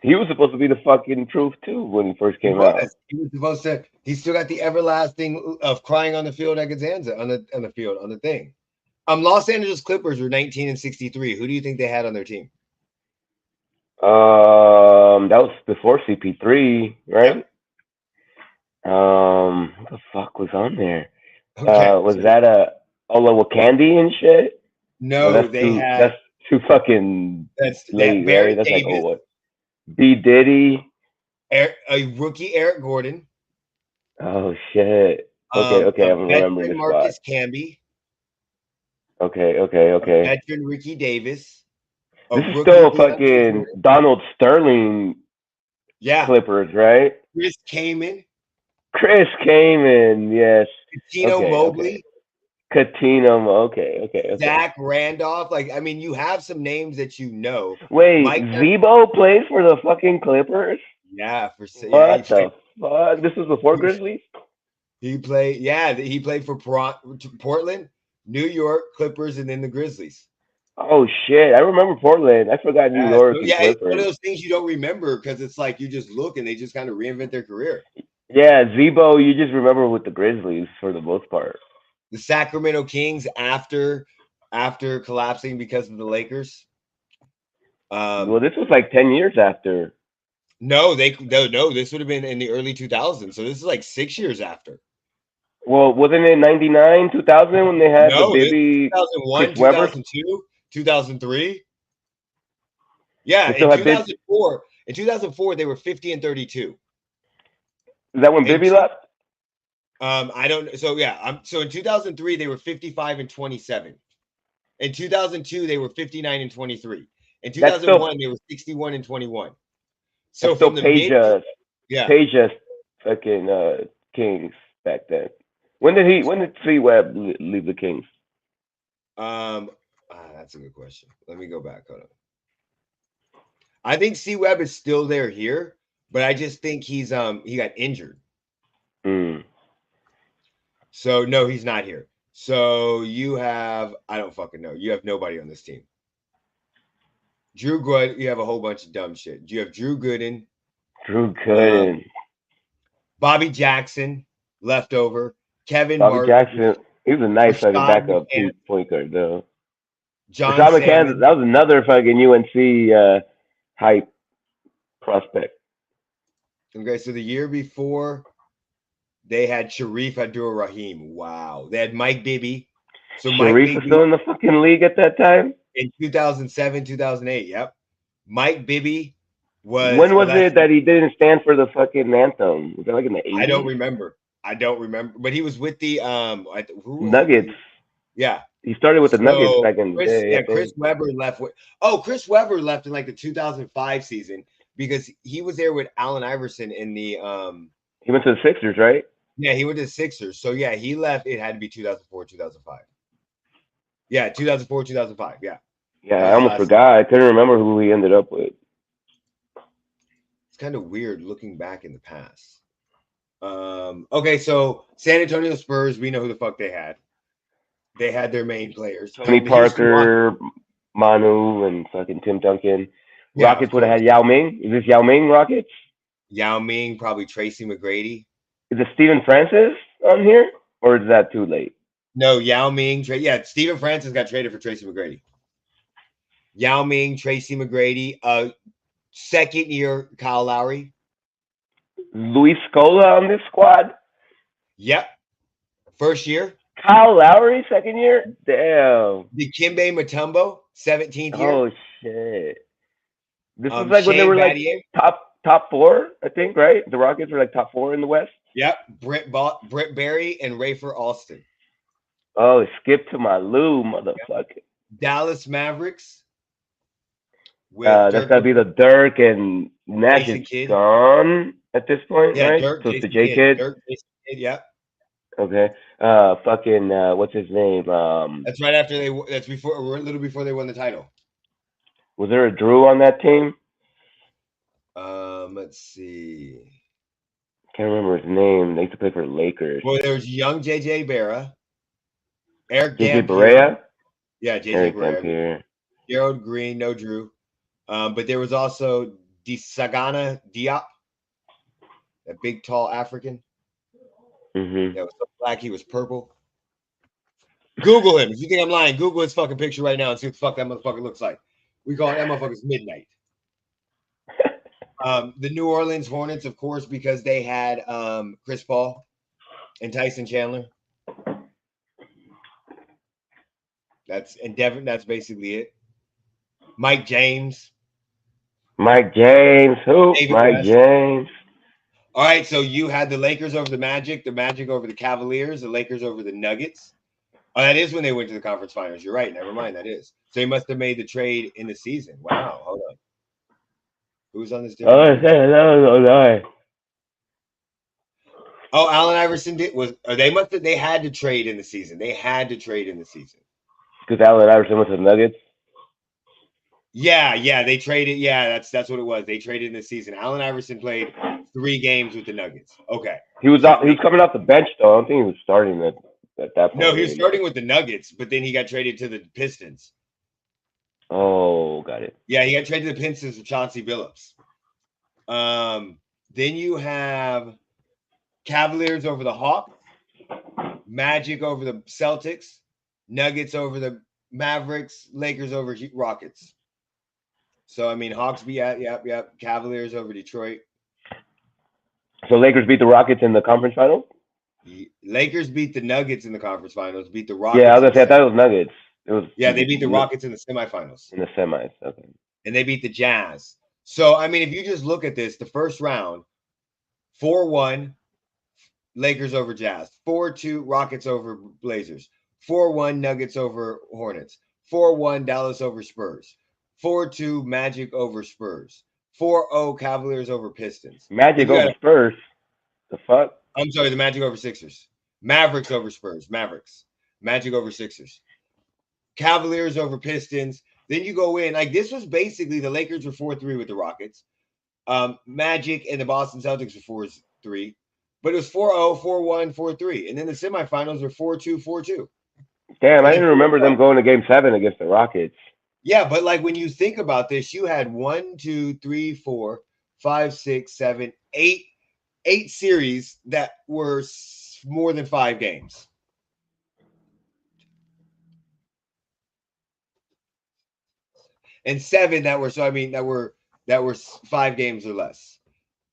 He was supposed to be the fucking proof too when he first came out. He was supposed to. He still got the everlasting of crying on the field at Gazanza on the thing. Los Angeles Clippers were 19-63. Who do you think they had on their team? That was before CP3, right? Yep. What the fuck was on there? Okay, was that a Olawokandi and shit? No, that's too fucking late, right? That's Davis. Like, what? B. Diddy. A rookie, Eric Gordon. Oh, shit. Okay, I'm remembering this Marcus Camby. Okay. Veteran Ricky Davis. This is still fucking Donald Sterling Clippers, right? Chris Kaman, yes. Katino Mobley. Katino, okay. Zach Randolph. You have some names that you know. Wait, Zebo plays for the fucking Clippers? Yeah, what the fuck? This was before Grizzlies? He played for Portland, New York, Clippers, and then the Grizzlies. Oh shit! I remember Portland. I forgot New York. It's one of those things you don't remember because it's like you just look and they just kind of reinvent their career. Yeah, Zebo, you just remember with the Grizzlies for the most part. The Sacramento Kings after collapsing because of the Lakers. Well, this was like 10 years after. No, this would have been in the early 2000s. So this is like 6 years after. Well, wasn't it 99, 2000 when they had No, the baby 2001, Chris Webber? 2002, 2003. Yeah, They still had Bib. in 2004 they were 50 and 32. Is that when And Bibby left? I don't. So yeah, so in 2003 they were 55 and 27. In 2002 they were 59 and 23. In That's 2001 they were 61 and 21. So That's still from the mid, yeah, Page's fucking Kings back then. When did C Webb leave the Kings? that's a good question. Let me go back. Hold on. I think C Webb is still here, but I just think he got injured. Mm. So no, he's not here. So you have, I don't fucking know. You have nobody on this team. Drew Good, you have a whole bunch of dumb shit. You have Drew Gooden. Bobby Jackson, leftover. Kevin Bobby Martin. Jackson, he was a nice fucking backup point guard though. John McCann, that was another fucking UNC hype prospect. Okay, so the year before, they had Sharif Abdur-Rahim. Wow. They had Mike Bibby. So Sharif was still in the fucking league at that time? In 2007, 2008, yep. Mike Bibby was... When was it that he didn't stand for the fucking anthem? Was that like in the 80s? I don't remember. But he was with the... Nuggets. Yeah. He started with the Nuggets back in the day. Yeah, Chris Webber left with... Oh, Chris Webber left in like the 2005 season because he was there with Allen Iverson in the... He went to the Sixers, right? Yeah, he went to the Sixers. So, yeah, he left. It had to be 2004, 2005. Yeah, 2004, 2005. Yeah. Yeah, I almost forgot. I couldn't remember who he ended up with. It's kind of weird looking back in the past. Okay, so San Antonio Spurs, we know who the fuck they had. They had their main players. Tony Parker, Manu, and fucking Tim Duncan. Yeah, Rockets would have had Yao Ming. Is this Yao Ming Rockets? Yao Ming, probably Tracy McGrady. Is it Steven Francis on here? Or is that too late? No, Yao Ming. Steven Francis got traded for Tracy McGrady. Yao Ming, Tracy McGrady. Second year, Kyle Lowry. Luis Scola on this squad? Yep. First year. Kyle Lowry, second year? Damn. Dikembe Mutombo, 17th year. Oh, shit. This was like Shane when they were Battier. Like top four, I think, right? The Rockets were like top four in the West. Yep. Britt Barry and Rafer Alston. Oh, skip to my Lou, motherfucker. Dallas Mavericks. That's got to be the Dirk and Magic gone at this point, right? Dirk, so it's the J Kid. Dirk, Jason Kidd, yeah. Okay. What's his name? That's right after that's before, a little before they won the title. Was there a Drew on that team? Let's see. Can't remember his name. They used to play for Lakers. Well, there was young JJ Barra. Eric JJ Barea? Yeah, JJ Barea. Gerald Green, no Drew. But there was also Sagana Diop, that big, tall African. Mm-hmm. That was so black, he was purple. Google him. If you think I'm lying, Google his fucking picture right now and see what the fuck that motherfucker looks like. We call that motherfucker's midnight. The New Orleans Hornets, of course, because they had Chris Paul and Tyson Chandler. That's basically it. Mike James. Who? Mike James. All right, so you had the Lakers over the Magic over the Cavaliers, the Lakers over the Nuggets. Oh, that is when they went to the conference finals. You're right. Never mind. That is. So they must have made the trade in the season. Wow. Hold on. Who's on this team? Oh, Allen Iverson they had to trade in the season. They had to trade in the season. Because Allen Iverson went to the Nuggets? Yeah, they traded. Yeah, that's what it was. They traded in the season. Allen Iverson played 3 games with the Nuggets. Okay. He's coming off the bench though. I don't think he was starting at that point. No, he was starting with the Nuggets, but then he got traded to the Pistons. Oh, got it. Yeah, he got traded to the Pistons for Chauncey Billups. Then you have Cavaliers over the Hawks, Magic over the Celtics, Nuggets over the Mavericks, Lakers over Rockets. So, I mean, Hawks yep. Cavaliers over Detroit. So, Lakers beat the Rockets in the conference final? Lakers beat the Nuggets in the conference finals, beat the Rockets. Yeah, I was gonna say I thought it was Nuggets. It was they beat the Rockets in the semifinals. In the semis, okay. And they beat the Jazz. So I mean, if you just look at this, the first round, 4-1, Lakers over Jazz, 4-2, Rockets over Blazers, 4-1, Nuggets over Hornets, 4-1, Dallas over Spurs, 4-2, Magic over Spurs, 4-0, Cavaliers over Pistons. Magic over Spurs. The fuck? I'm sorry, the Magic over Sixers. Mavericks over Spurs. Mavericks. Magic over Sixers. Cavaliers over Pistons. Then you go in. Like, this was basically the Lakers were 4-3 with the Rockets. Magic and the Boston Celtics were 4-3. But it was 4-0, 4-1, 4-3. And then the semifinals were 4-2, 4-2. Damn, I didn't remember them going to Game 7 against the Rockets. Yeah, but like when you think about this, you had 1, 2, 3, 4, 5, 6, 7, 8 series that were more than 5 games. And 7 that were that were 5 games or less.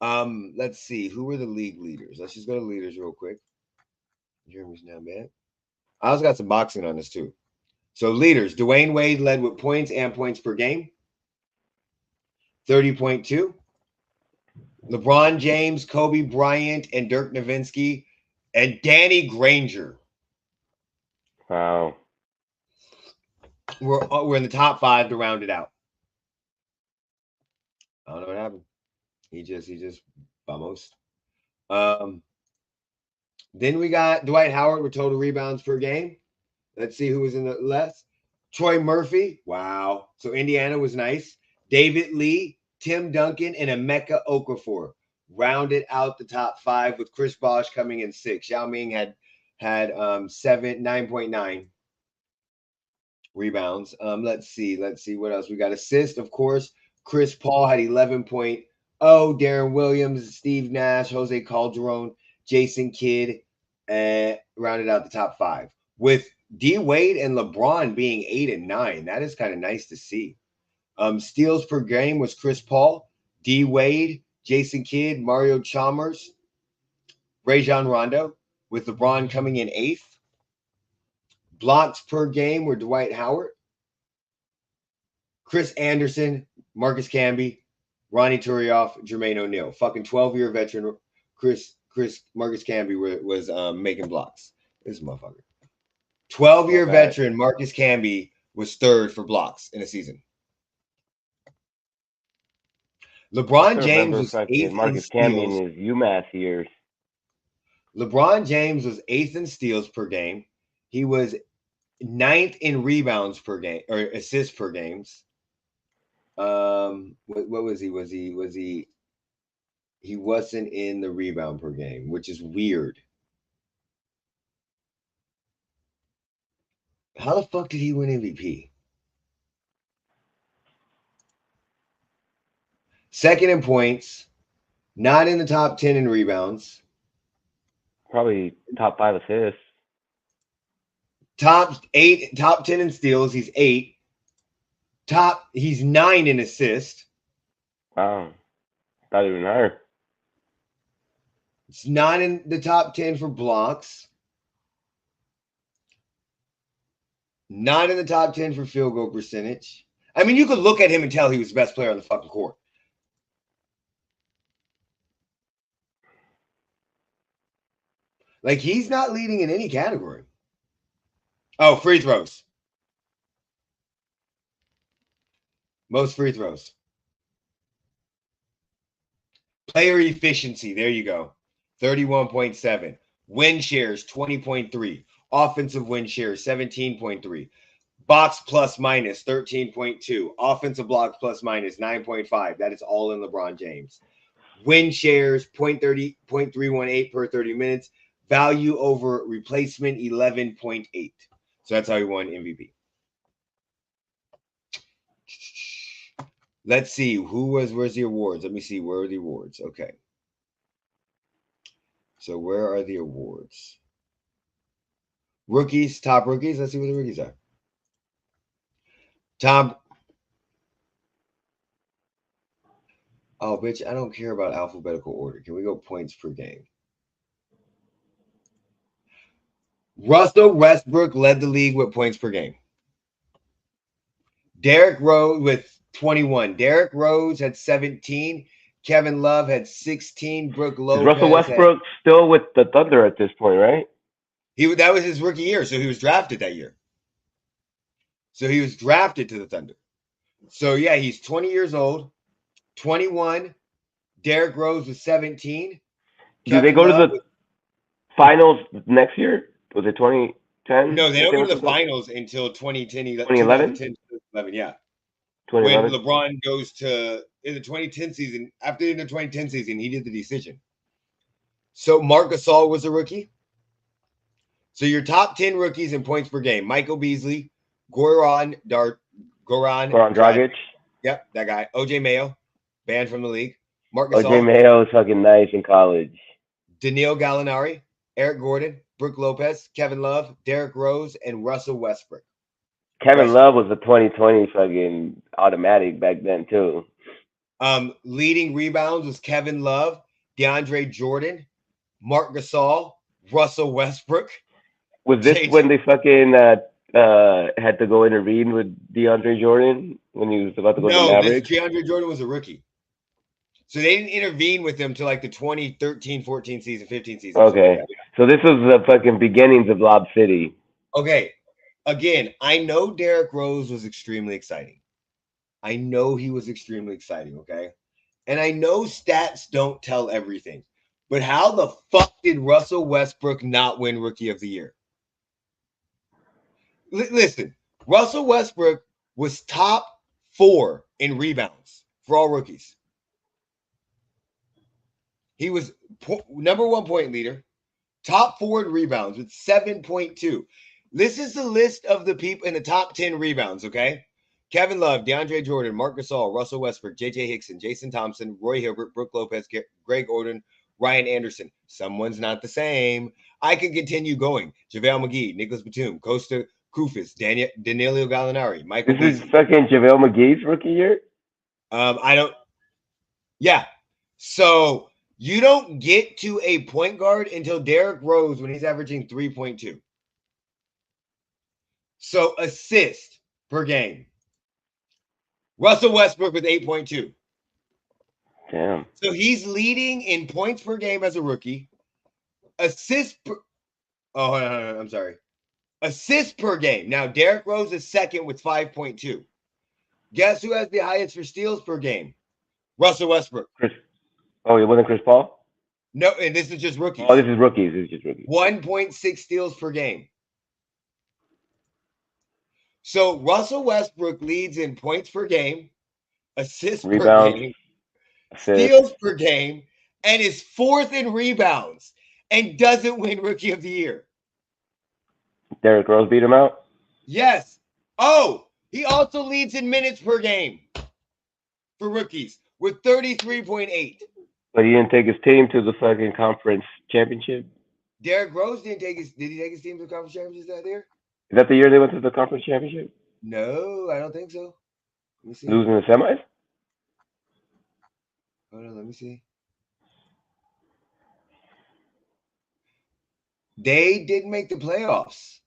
Let's see. Who were the league leaders? Let's just go to leaders real quick. Jeremy's not bad. I also got some boxing on this too. So leaders, Dwayne Wade led with points and points per game. 30.2. LeBron James, Kobe Bryant, and Dirk Nowitzki, and Danny Granger. Wow. We're in the top 5 to round it out. I don't know what happened. He just vamos. Then we got Dwight Howard with total rebounds per game. Let's see who was in the less. Troy Murphy. Wow. So Indiana was nice. David Lee, Tim Duncan, and Emeka Okafor rounded out the top 5 with Chris Bosh coming in 6. Yao Ming had 9.9 rebounds. Let's see what else we got. Assist, of course. Chris Paul had 11.0. Darren Williams, Steve Nash, Jose Calderon, Jason Kidd, rounded out the top 5 with D Wade and LeBron being 8 and 9. That is kind of nice to see. Steals per game was Chris Paul, D Wade, Jason Kidd, Mario Chalmers, Rajon Rondo, with LeBron coming in 8th. Blocks per game were Dwight Howard, Chris Anderson, Marcus Camby, Ronnie Turioff, Jermaine O'Neal. Fucking 12-year veteran Marcus Camby was making blocks. This motherfucker. 12-year veteran Marcus Camby was 3rd for blocks in a season. LeBron James was 8th Marcus in Camby steals. in his UMass years. LeBron James was 8th in steals per game. He was 9th in rebounds per game or assists per games. What was he? He wasn't in the rebound per game, which is weird. How the fuck did he win MVP? 2nd in points, not in the top 10 in rebounds. Probably top 5 assists. Top 10 in steals. He's 8. He's 9 in assists. Wow. Not even higher. It's not in the top 10 for blocks. Not in the top 10 for field goal percentage. I mean, you could look at him and tell he was the best player on the fucking court. Like, he's not leading in any category. Oh, free throws. Most free throws. Player efficiency. There you go. 31.7. Win shares, 20.3. Offensive win shares, 17.3. Box plus minus, 13.2. Offensive blocks plus minus, 9.5. That is all in LeBron James. Win shares, 0.318 per 30 minutes. Value over replacement, 11.8. So that's how he won MVP. Let's see. Where's the awards? Let me see. Where are the awards? Okay. So where are the awards? Rookies, top rookies. Let's see what the rookies are. Top. Oh, bitch, I don't care about alphabetical order. Can we go points per game? Russell Westbrook led the league with points per game. Derrick Rose with 21. Derrick Rose had 17. Kevin Love had 16. Brooke Lopez. Is Russell Westbrook still with the Thunder at this point, right? That was his rookie year, so he was drafted that year. So he was drafted to the Thunder. So yeah, he's 20 years old, 21. Derrick Rose was 17. Do they go to the finals next year? Was it 2010? No, they don't go to the finals until 2010. 2011? 2011, yeah. 2011? When LeBron goes to in the 2010 season, after in the 2010 season, he did the decision. So Marc Gasol was a rookie. So your top 10 rookies in points per game: Michael Beasley, Goran Dragic. Yep, that guy. OJ Mayo, banned from the league. Marc Gasol. OJ Mayo is fucking nice in college. Danilo Gallinari, Eric Gordon, Brooke Lopez, Kevin Love, Derrick Rose, and Russell Westbrook. Kevin Love was a 2020 fucking automatic back then too. Leading rebounds was Kevin Love, DeAndre Jordan, Marc Gasol, Russell Westbrook. Was this when they fucking had to go intervene with DeAndre Jordan when he was about to go to the Mavericks? No, DeAndre Jordan was a rookie. So they didn't intervene with him till like the 2013-14 season, 15 season. Okay. So this was the fucking beginnings of Lob City. Okay. Again, I know Derrick Rose was extremely exciting. I know he was extremely exciting, okay? And I know stats don't tell everything. But how the fuck did Russell Westbrook not win Rookie of the Year? Listen, Russell Westbrook was top 4 in rebounds for all rookies. He was number 1 point leader, top 4 in rebounds with 7.2. This is the list of the people in the top 10 rebounds, okay? Kevin Love, DeAndre Jordan, Marc Gasol, Russell Westbrook, J.J. Hickson, Jason Thompson, Roy Hibbert, Brooke Lopez, Greg Oden, Ryan Anderson. Someone's not the same. I can continue going. JaVale McGee, Nicholas Batum, Costa Koufis, Danilo Gallinari, Michael This Beasley. is fucking JaVale McGee's rookie year? Yeah. So you don't get to a point guard until Derrick Rose when he's averaging 3.2. So assist per game. Russell Westbrook with 8.2. Damn. So he's leading in points per game as a rookie. Assist per game. Now, Derrick Rose is second with 5.2. Guess who has the highest for steals per game? Russell Westbrook. It wasn't Chris Paul? No, and this is just rookies. Oh, this is rookies. 1.6 steals per game. So Russell Westbrook leads in points per game, assists rebounds, per game, steals per game, and is 4th in rebounds and doesn't win Rookie of the Year. Derrick Rose beat him out? Yes. Oh, he also leads in minutes per game for rookies with 33.8. But he didn't take his team to the fucking conference championship? Derrick Rose did he take his team to the conference championship that year? Is that the year they went to the conference championship? No, I don't think so. Let me see. Losing the semis? Hold on, let me see. They didn't make the playoffs.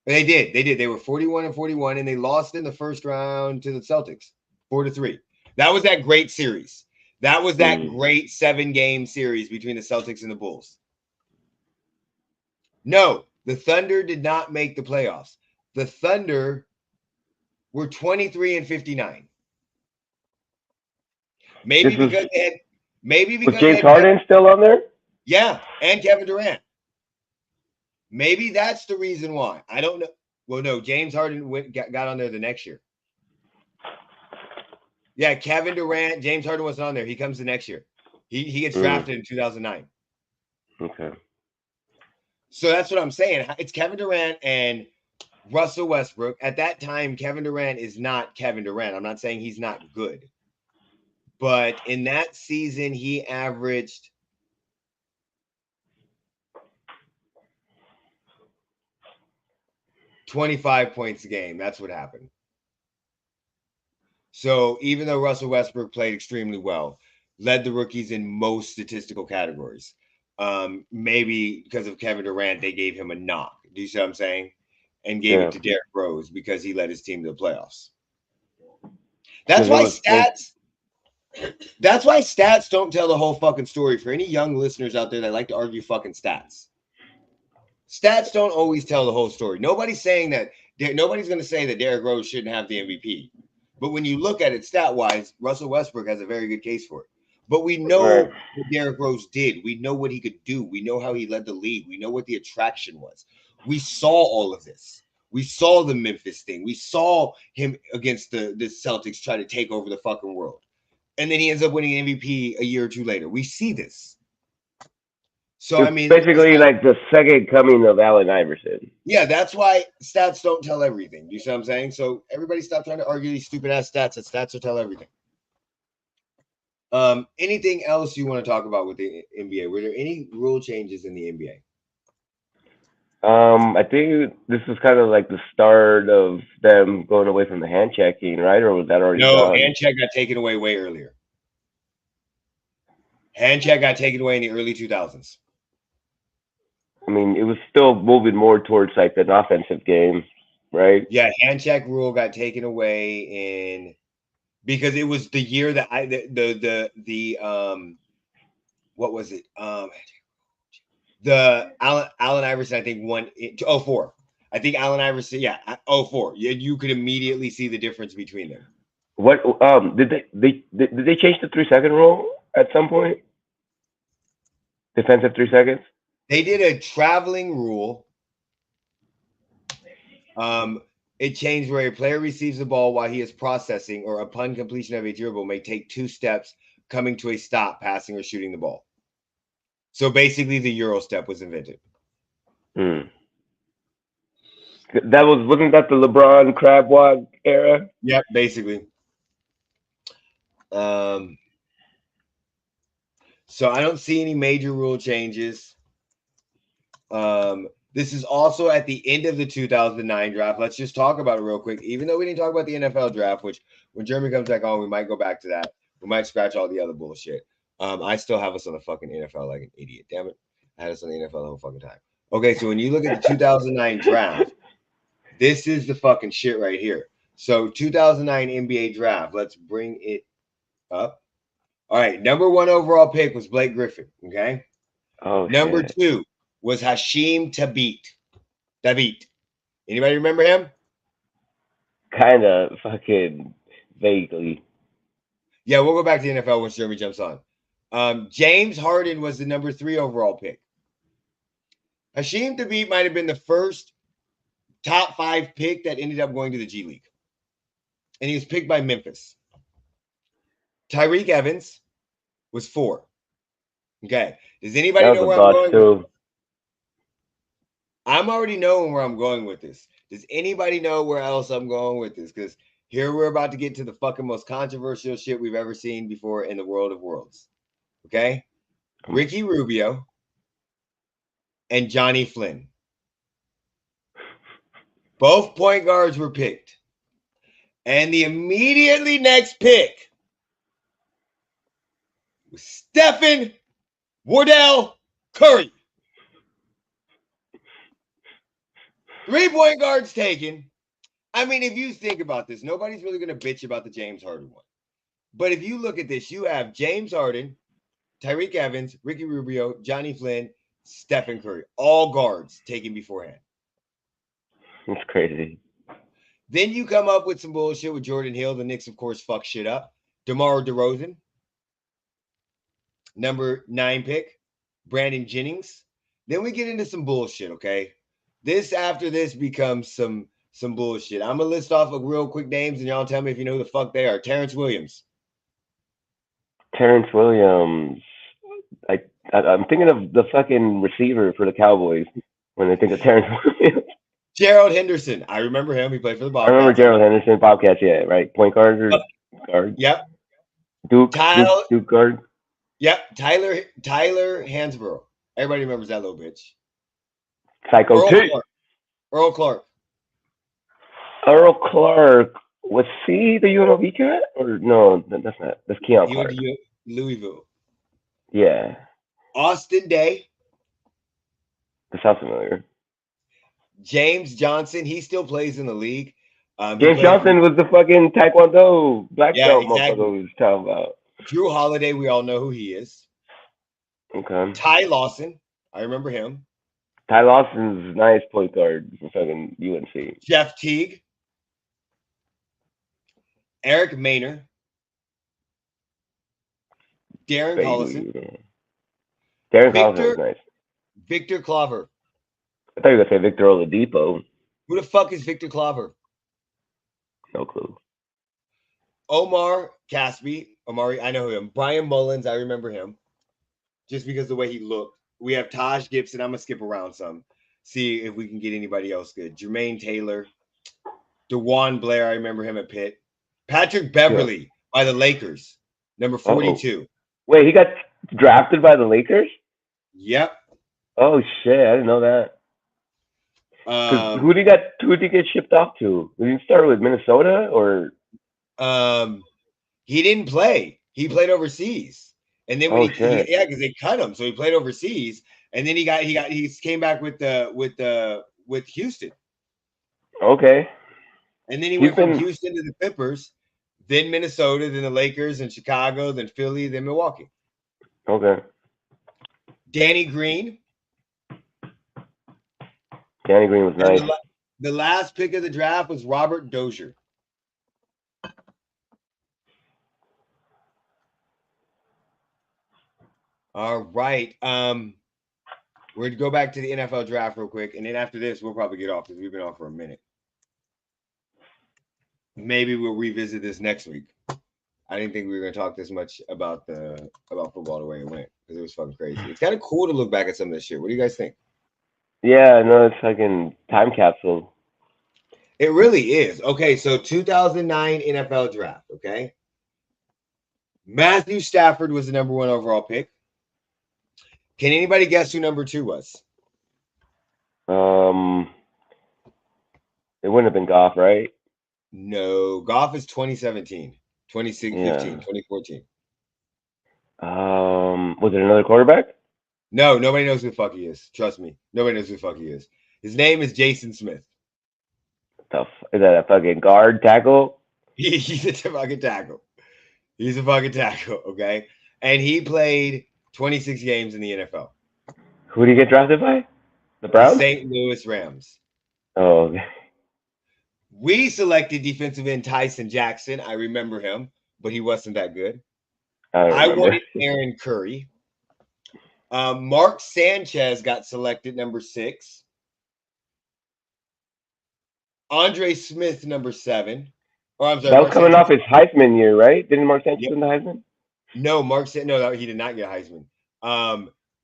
They did. They were 41-41, and they lost in the first round to the Celtics, 4-3. That was that great series. That was that great 7-game series between the Celtics and the Bulls. No, the Thunder did not make the playoffs. The Thunder were 23-59. Maybe because was James Harden still on there? Yeah, and Kevin Durant. Maybe that's the reason why. I don't know. Well, no, James Harden got on there the next year. Yeah, Kevin Durant, James Harden wasn't on there. He comes the next year. He gets drafted in 2009. Okay. So that's what I'm saying. It's Kevin Durant and Russell Westbrook. At that time, Kevin Durant is not Kevin Durant. I'm not saying he's not good. But in that season, he averaged 25 points a game. That's what happened. So even though Russell Westbrook played extremely well, led the rookies in most statistical categories, Maybe because of Kevin Durant, they gave him a knock. Do you see what I'm saying? And gave it to Derrick Rose because he led his team to the playoffs. That's why stats don't tell the whole fucking story. For any young listeners out there that like to argue fucking stats. Stats don't always tell the whole story. Nobody's saying that. Nobody's going to say that Derrick Rose shouldn't have the MVP. But when you look at it stat-wise, Russell Westbrook has a very good case for it. But we know what Derrick Rose did. We know what he could do. We know how he led the league. We know what the attraction was. We saw all of this. We saw the Memphis thing. We saw him against the Celtics try to take over the fucking world. And then he ends up winning MVP a year or two later. We see this. So, I mean, basically like the second coming of Allen Iverson. Yeah, that's why stats don't tell everything. You see what I'm saying? So everybody stop trying to argue these stupid ass stats. That stats will tell everything. Anything else you want to talk about with the NBA? Were there any rule changes in the NBA? I think this is kind of like the start of them going away from the hand checking, right? Or was that already done? Hand check got taken away way earlier. Hand check got taken away in the early 2000s. I mean, it was still moving more towards like an offensive game, right? Yeah, hand check rule got taken away because it was the year that what was it? The Allen Iverson, I think, won 2004. I think Allen Iverson, 2004. You could immediately see the difference between them. What did they change the 3-second rule at some point? Defensive 3 seconds? They did a traveling rule. It changed where a player receives the ball while he is processing or upon completion of a dribble may take 2 steps coming to a stop, passing or shooting the ball. So basically the Euro step was invented. Wasn't that the LeBron crab walk era? Yep, basically. So I don't see any major rule changes. This is also at the end of the 2009 draft. Let's just talk about it real quick. Even though we didn't talk about the NFL draft, which when Jeremy comes back on, we might go back to that. We might scratch all the other bullshit. I still have us on the fucking NFL like an idiot. Damn it. I had us on the NFL the whole fucking time. Okay, so when you look at the 2009 draft, this is the fucking shit right here. So 2009 NBA draft. Let's bring it up. All right, number 1 overall pick was Blake Griffin. Okay. Number 2 was Hasheem Thabeet. Anybody remember him? Kind of fucking vaguely. Yeah, we'll go back to the NFL once Jeremy jumps on. James Harden was the number 3 overall pick. Hasheem Thabeet might have been the first top 5 pick that ended up going to the G League. And he was picked by Memphis. Tyreek Evans was 4. Okay. Does anybody know where I'm going with this? I'm already knowing where I'm going with this. Does anybody know where else I'm going with this? Because here we're about to get to the fucking most controversial shit we've ever seen before in the world of worlds. Okay? Ricky Rubio and Johnny Flynn. Both point guards were picked. And the immediately next pick was Stephen Wardell Curry. 3 point guards taken. I mean, if you think about this, nobody's really going to bitch about the James Harden one. But if you look at this, you have James Harden, Tyreek Evans, Ricky Rubio, Johnny Flynn, Stephen Curry, all guards taken beforehand. That's crazy. Then you come up with some bullshit with Jordan Hill. The Knicks, of course, fuck shit up. DeMar DeRozan, number 9 pick. Brandon Jennings. Then we get into some bullshit, okay? After this becomes some bullshit. I'm going to list off real quick names, and y'all tell me if you know who the fuck they are. Terrence Williams. I'm thinking of the fucking receiver for the Cowboys when I think of Terrence Williams. Gerald Henderson. I remember him. He played for the Bobcats. I remember Gerald Henderson, Bobcats, yeah, right? Point guard or guard? Yep. Duke guard? Yep. Tyler Hansborough. Everybody remembers that little bitch. Psycho T. Earl Clark. Earl Clark. Was he the UNLV cat? Or no, that's not. That's Keon Clark. Louisville. Yeah. Austin Day. That sounds familiar. James Johnson, he still plays in the league. James Johnson was the fucking Taekwondo black belt motherfucker we was talking about. Drew Holiday, we all know who he is. Okay. Ty Lawson, I remember him. Ty Lawson's nice point guard for fucking UNC. Jeff Teague. Eric Maynor. Darren Collison. Darren Collison was nice. Victor Claver. I thought you were going to say Victor Oladipo. Who the fuck is Victor Claver? No clue. Omar Caspi. I know him. Brian Mullins, I remember him. Just because of the way he looked. We have Taj Gibson. I'm going to skip around some. See if we can get anybody else good. Jermaine Taylor. DeJuan Blair, I remember him at Pitt. Patrick Beverly by the Lakers, number 42. Wait, he got drafted by the Lakers? Yep. Oh shit, I didn't know that. Who did he get shipped off to? Did he start with Minnesota or? He didn't play. He played overseas, and then when because they cut him, so he played overseas, and then he came back with Houston. Okay. And then he went from Houston to the Clippers, then Minnesota, then the Lakers, and Chicago, then Philly, then Milwaukee. Okay. Danny Green. Danny Green was nice. The last pick of the draft was Robert Dozier. All right. We're going to go back to the NFL draft real quick, and then after this, we'll probably get off because we've been on for a minute. Maybe we'll revisit this next week. I didn't think we were going to talk this much about football the way it went because it was fucking crazy. It's kind of cool to look back at some of this shit. What do you guys think? Yeah, no, it's fucking time capsule. It really is. Okay, so 2009 NFL draft, okay? Matthew Stafford was the number 1 overall pick. Can anybody guess who number 2 was? It wouldn't have been Goff, right? No, Goff is 2017, 2015, 2014. Was it another quarterback? No, nobody knows who the fuck he is. Trust me. Nobody knows who the fuck he is. His name is Jason Smith. Is that a fucking guard tackle? He's a fucking tackle. He's a fucking tackle, okay? And he played 26 games in the NFL. Who did he get drafted by? The Browns? The St. Louis Rams. Oh, okay. We selected defensive end Tyson Jackson. I remember him, but he wasn't that good. I wanted Aaron Curry. Mark Sanchez got selected number 6. Andre Smith, number 7. Or I'm sorry, that was coming off his Heisman year, right? Didn't Mark Sanchez win the Heisman? No, he did not get Heisman.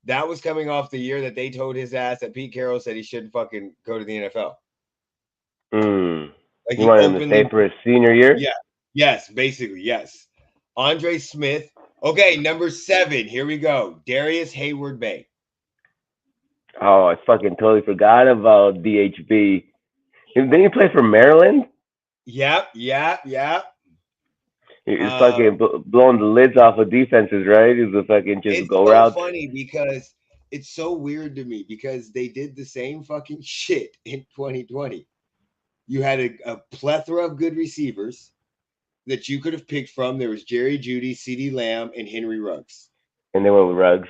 That was coming off the year that they told his ass that Pete Carroll said he shouldn't fucking go to the NFL. Like you wanted him to stay for his senior year? Yeah. Yes, basically, yes. Andre Smith. Okay, number 7. Here we go. Darius Hayward-Bay. Oh, I fucking totally forgot about DHB. Didn't he play for Maryland? Yep. He was fucking blowing the lids off of defenses, right? He was fucking just go route. It's so funny because it's so weird to me because they did the same fucking shit in 2020. You had a plethora of good receivers that you could have picked from. There was Jerry Jeudy, CeeDee Lamb, and Henry Ruggs. And they went with Ruggs.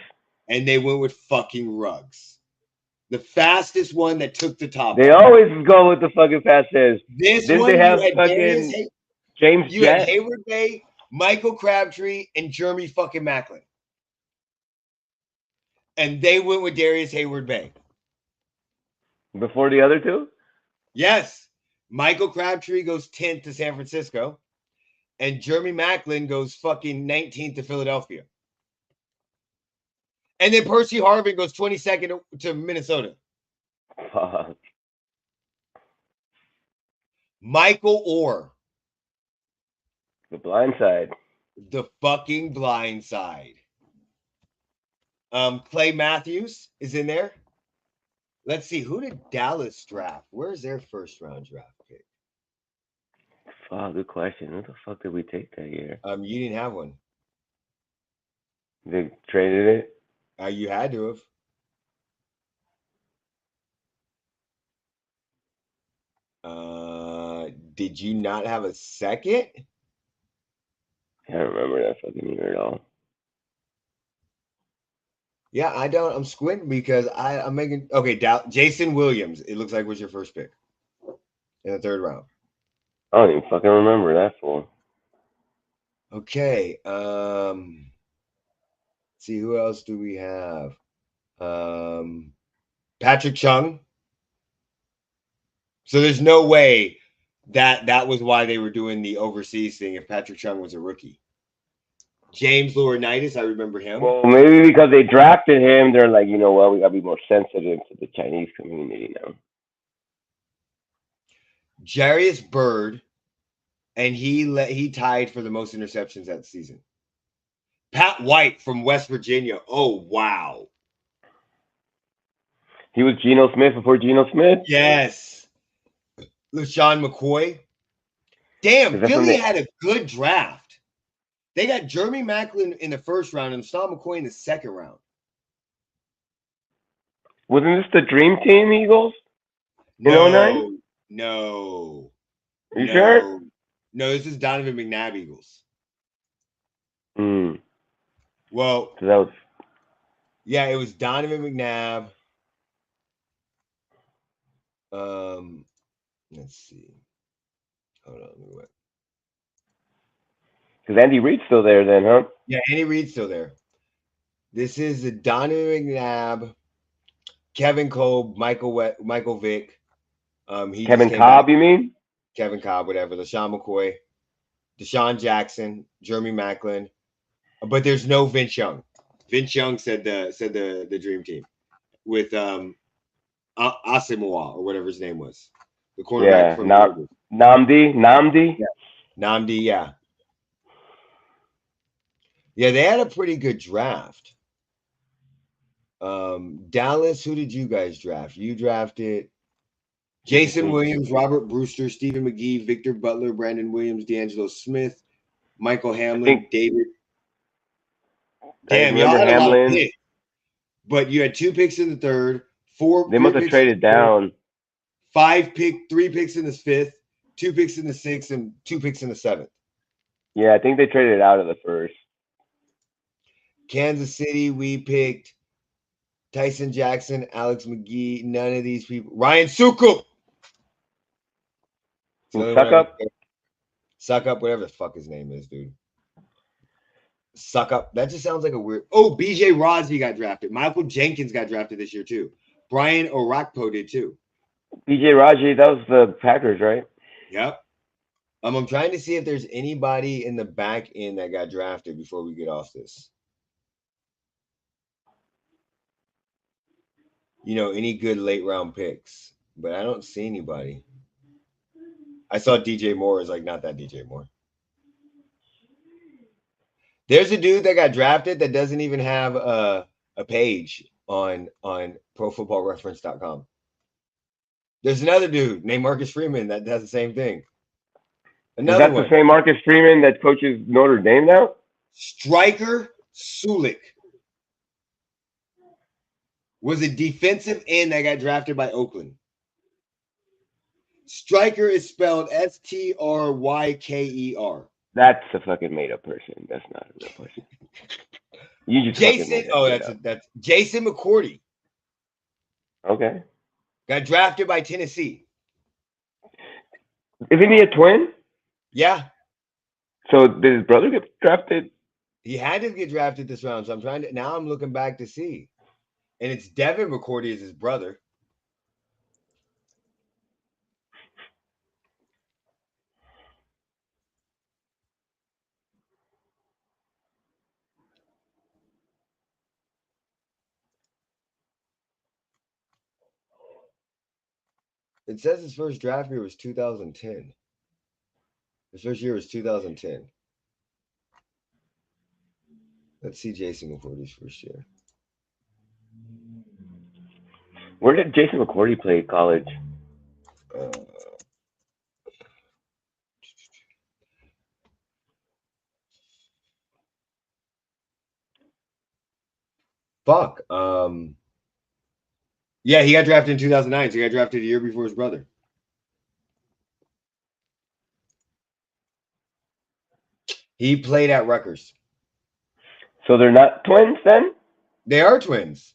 And they went with fucking Ruggs. The fastest one that took the top. They always go with the fucking fastest. Didn't they have fucking James You had Hayward-Bay, Michael Crabtree, and Jeremy fucking Maclin. And they went with Darius Hayward-Bay. Before the other two? Yes. Michael Crabtree goes 10th to San Francisco. And Jeremy Maclin goes fucking 19th to Philadelphia. And then Percy Harvin goes 22nd to Minnesota. Fuck. Michael Orr. The blind side. The fucking blind side. Clay Matthews is in there. Let's see. Who did Dallas draft? Where's their first round draft pick? Oh, good question. Who the fuck did we take that year? You didn't have one. They traded it? You had to have. Did you not have a second? I don't remember that fucking year at all. Yeah, I don't. I'm squinting because I'm making Jason Williams. It looks like was your first pick in the third round. I don't even fucking remember that fool. Okay. See who else do we have? Patrick Chung. So there's no way that was why they were doing the overseas thing if Patrick Chung was a rookie. James Laurinaitis, I remember him. Well, maybe because they drafted him, they're like, you know what, we gotta be more sensitive to the Chinese community now. Jarius Byrd, and he tied for the most interceptions that season. Pat White from West Virginia. Oh wow. He was Geno Smith before Geno Smith? Yes. LaShawn McCoy. Damn, Philly had a good draft. They got Jeremy Maclin in the first round and LaShawn McCoy in the second round. Wasn't this the Dream Team Eagles? No, 09? No. Are you sure? No, this is Donovan McNabb Eagles. Well, so that was... Yeah, it was Donovan McNabb. Let's see. Hold on, let me wait. Because Andy Reid's still there then, huh? Yeah, Andy Reid's still there. This is the Donovan McNabb, Kevin Kolb, Michael Vick. Kevin Cobb, you mean? Kevin Cobb, whatever. LaShawn McCoy, Deshaun Jackson, Jeremy Maclin. But there's no Vince Young. Vince Young said the dream team with Asamoah or whatever his name was. The cornerback from Namdi? Yeah. Namdi, yeah. Yeah, they had a pretty good draft. Dallas, who did you guys draft? You drafted Jason Williams, Robert Brewster, Stephen McGee, Victor Butler, Brandon Williams, D'Angelo Smith, Michael Hamlin, David. Damn, y'all had a lot of picks. But you had 2 picks in the third, 4. They must have traded down. 3 picks in the 5th, 2 picks in the 6th, and 2 picks in the 7th. Yeah, I think they traded out of the first. Kansas City, we picked Tyson Jackson, Alex McGee, none of these people. Ryan Sukup. Suck up, whatever the fuck his name is, dude. Suck up. That just sounds like a weird. Oh, BJ Rosby got drafted. Michael Jenkins got drafted this year too. Brian Orakpo did too. BJ Raji, that was the Packers, right? Yep. I'm trying to see if there's anybody in the back end that got drafted before we get off this. You know, any good late round picks, but I don't see anybody. I saw DJ Moore is like not that DJ Moore. There's a dude that got drafted that doesn't even have a page on profootballreference.com. There's another dude named Marcus Freeman that does the same thing. Is that the same Marcus Freeman that coaches Notre Dame now? Striker Sulik was a defensive end that got drafted by Oakland. Striker is spelled Stryker. That's a fucking made-up person. That's not a real person. You just Jason. That's Jason McCourty. Okay. Got drafted by Tennessee. Isn't he a twin? Yeah. So did his brother get drafted? He had to get drafted this round. So I'm looking back to see. And it's Devin McCourty is his brother. It says his first draft year was 2010. His first year was 2010. Let's see Jason McCourty's first year. Where did Jason McCourty play college? Fuck. Yeah, he got drafted in 2009. So he got drafted a year before his brother. He played at Rutgers. So they're not twins then? They are twins.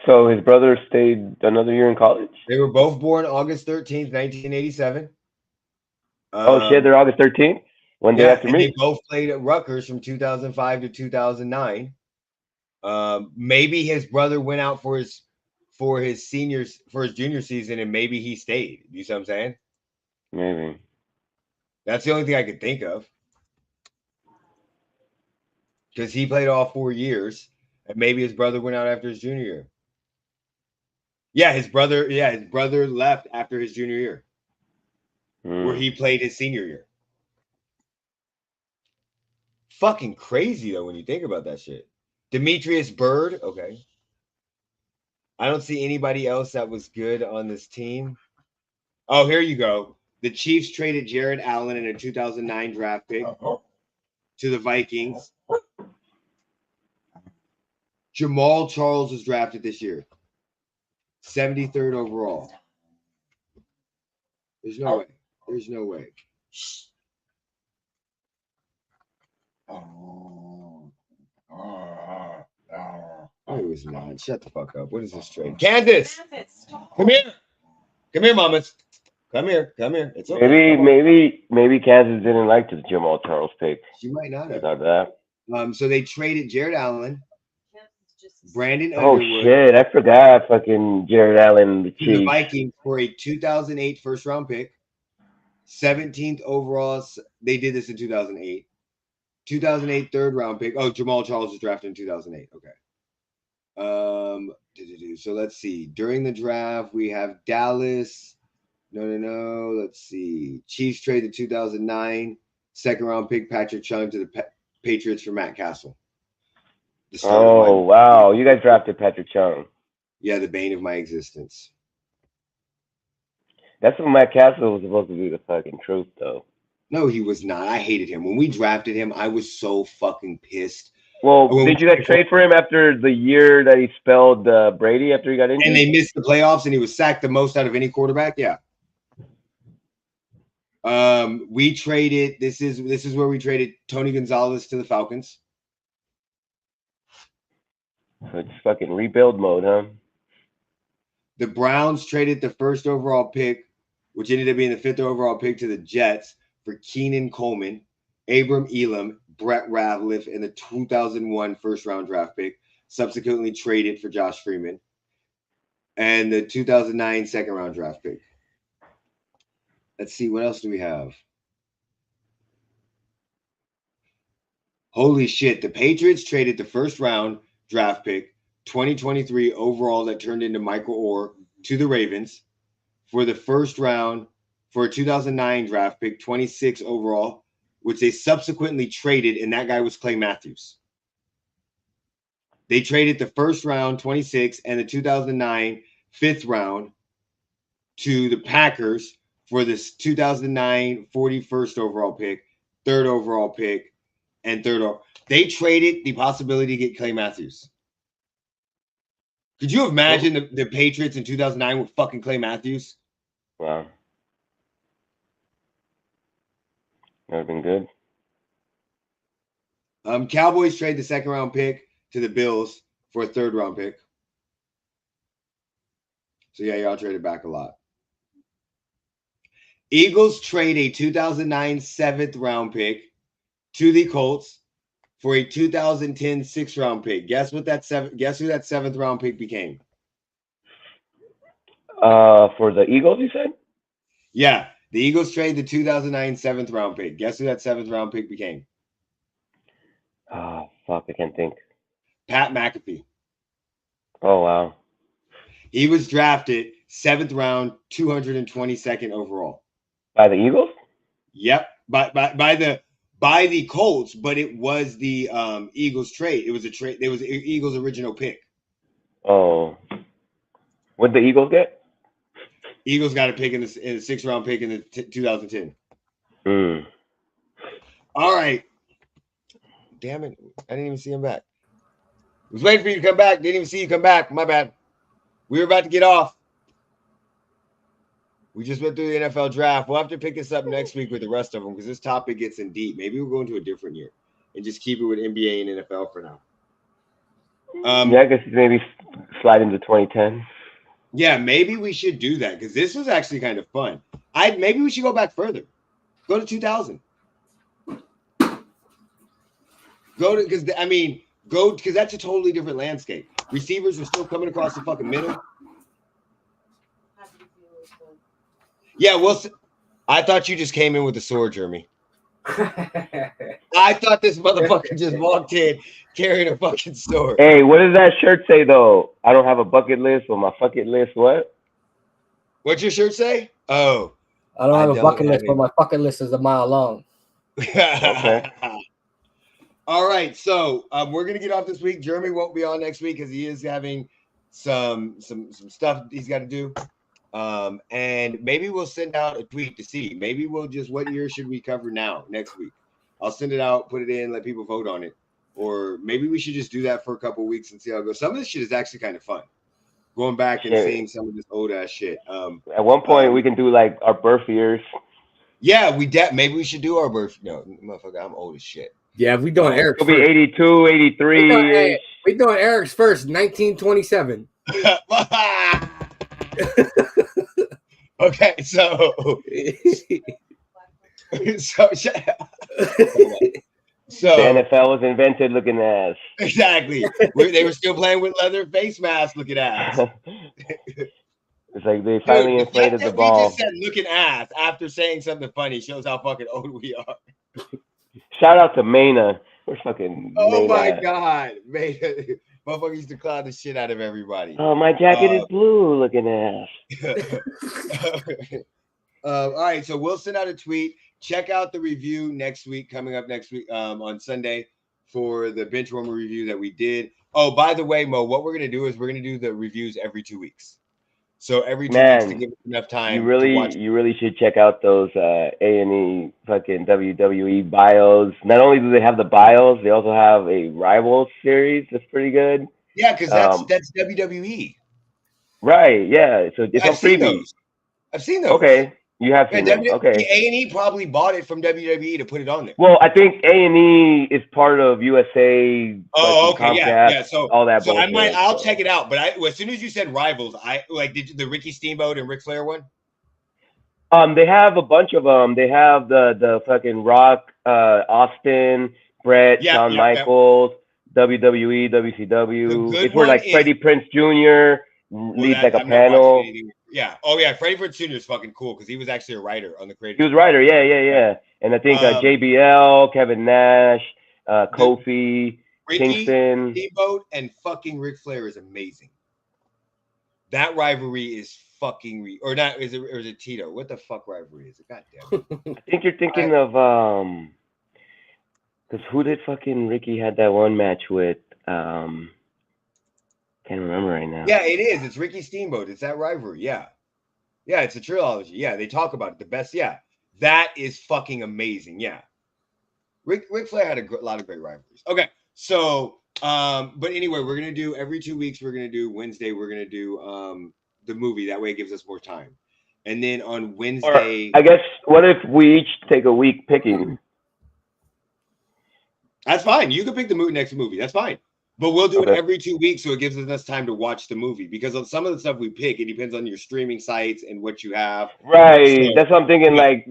So his brother stayed another year in college? They were both born August 13th, 1987. Oh shit, they're August 13th? One day after me. They both played at Rutgers from 2005 to 2009. Maybe his brother went out for his junior season, and maybe he stayed. You see what I'm saying? Maybe. That's the only thing I could think of. Because he played all 4 years, and maybe his brother went out after his junior year. Yeah, his brother left after his junior year, where he played his senior year. Fucking crazy though when you think about that shit. Demetrius Byrd, okay. I don't see anybody else that was good on this team. Oh, here you go. The Chiefs traded Jared Allen in a 2009 draft pick to the Vikings. Jamal Charles was drafted this year. 73rd overall. There's no way. There's no way. Oh, it was not. Shut the fuck up. What is this trade? Kansas! Come here. Come here, mamas. Come here. Come here. It's okay. Maybe Kansas didn't like the Jamal Charles pick. She might not have. Not that. So they traded Jared Allen, Brandon Underwood. Oh shit! I forgot fucking Jared Allen. The Vikings for a 2008 first round pick, 17th overall. They did this in 2008. 2008 third round pick. Oh, Jamal Charles was drafted in 2008. Okay. So let's see. During the draft, we have Dallas. No. Let's see. Chiefs traded 2009 second round pick Patrick Chung to the Patriots for Matt Castle. Oh wow! You guys drafted Patrick Chung. Yeah, the bane of my existence. That's what Matt Castle was supposed to be the fucking truth, though. No, he was not. I hated him. When we drafted him, I was so fucking pissed. Well, did you guys trade for him after the year that he spelled Brady after he got injured? And they missed the playoffs, and he was sacked the most out of any quarterback. Yeah. We traded. This is where we traded Tony Gonzalez to the Falcons. So it's fucking rebuild mode, huh? The Browns traded the first overall pick, which ended up being the 5th overall pick, to the Jets for Keenan Coleman, Abram Elam, Brett Ravliff, and the 2001 first-round draft pick, subsequently traded for Josh Freeman, and the 2009 second-round draft pick. Let's see, what else do we have? Holy shit, the Patriots traded the first-round draft pick, 2023 overall that turned into Michael Orr, to the Ravens for the first round for a 2009 draft pick, 26 overall, which they subsequently traded, and that guy was Clay Matthews. They traded the first round, 26, and the 2009 5th round to the Packers for this 2009 41st overall pick, 3rd overall pick, and 3rd. They traded the possibility to get Clay Matthews. Could you imagine the Patriots in 2009 with fucking Clay Matthews? Wow. That would have been good. Cowboys trade the 2nd round pick to the Bills for a 3rd round pick. So yeah, y'all traded back a lot. Eagles trade a 2009 7th round pick to the Colts for a 2010 6th round pick. Guess who that 7th round pick became? For the Eagles, you said? Yeah, the Eagles trade the 2009 7th round pick. Guess who that 7th round pick became? Oh, fuck, I can't think. Pat McAfee. Oh, wow. He was drafted 7th round, 222nd overall. By the Eagles? Yep, by the Colts, but it was the Eagles trade. It was a trade. It was Eagles' original pick. Oh, what did the Eagles get? Eagles got a pick in the 6th round pick in the 2010. All right. Damn it! I didn't even see him back. I was waiting for you to come back. Didn't even see you come back. My bad. We were about to get off. We just went through the NFL draft. We'll have to pick this up next week with the rest of them because this topic gets in deep. Maybe we'll go into a different year and just keep it with NBA and NFL for now. I guess maybe slide into 2010. Yeah, maybe we should do that because this was actually kind of fun. Maybe we should go back further. Go to 2000. Because that's a totally different landscape. Receivers are still coming across the fucking middle. Yeah, well, I thought you just came in with a sword, Jeremy. I thought this motherfucker just walked in carrying a fucking sword. Hey, what does that shirt say, though? I don't have a bucket list, but my fucking list, what? What's your shirt say? Oh. I don't have a bucket list, but my bucket list is a mile long. Okay. All right, so we're gonna get off this week. Jeremy won't be on next week because he is having some stuff he's got to do. And maybe we'll send out a tweet to see. Maybe we'll just what year should we cover next week? I'll send it out, put it in, let people vote on it. Or maybe we should just do that for a couple of weeks and see how it goes. Some of this shit is actually kind of fun. Going back and seeing some of this old ass shit. At one point we can do like our birth years. Yeah, maybe we should do our birth. No, motherfucker, I'm old as shit. Yeah, we doing Eric's. It'll be 82, 83. We doing Eric's first, 1927. Okay, so So the NFL was invented looking ass. Exactly. They were still playing with leather face masks looking ass. It's like they finally inflated the ball. We just said looking ass after saying something funny shows how fucking old we are. Shout out to Maina. We're fucking. Oh my God. Maina. Motherfucker used to clown the shit out of everybody. Oh, my jacket is blue looking ass. All right, so we'll send out a tweet. Check out the review coming up next week on Sunday for the Benchwarmer review that we did. Oh, by the way, Mo, what we're going to do is we're going to do the reviews every 2 weeks. So every 2 weeks to give us enough time you really should check out those A&E fucking WWE bios. Not only do they have the bios, they also have a Rivals series that's pretty good. Yeah, because that's WWE. Right, yeah. So it's on freebie. I've seen those. Okay. You have to. Okay. A&E probably bought it from WWE to put it on there. Well, I think A&E is part of USA. Oh, okay, Comcast, yeah. So all that. So I'll check it out. But as soon as you said Rivals, did the Ricky Steamboat and Ric Flair one? They have a bunch of them. They have the fucking Rock, Austin, Brett, Shawn Michaels, WWE, WCW. It's where like Freddie Prinze Jr. leads like a panel. Yeah. Oh, yeah. Freddie Prinze Jr. is fucking cool because he was actually a writer on the creative. He was a writer. Yeah. And I think JBL, Kevin Nash, Kofi, Kingston. Steamboat and fucking Ric Flair is amazing. That rivalry is fucking or is it Tito? What the fuck rivalry is it? God damn it. I think you're thinking of because who did fucking Ricky had that one match with? Can't remember right now. Yeah, it is. It's Ricky Steamboat. It's that rivalry. Yeah. Yeah, it's a trilogy. Yeah, they talk about it. The best. Yeah. That is fucking amazing. Yeah. Ric Flair had a lot of great rivalries. Okay. So, but anyway, we're going to do every 2 weeks. We're going to do Wednesday. We're going to do the movie. That way it gives us more time. And then on Wednesday. Or I guess, what if we each take a week picking? That's fine. You can pick the next movie. That's fine. But we'll do it every 2 weeks so it gives us time to watch the movie because of some of the stuff we pick, it depends on your streaming sites and what you have. Right. So, that's what I'm thinking. Like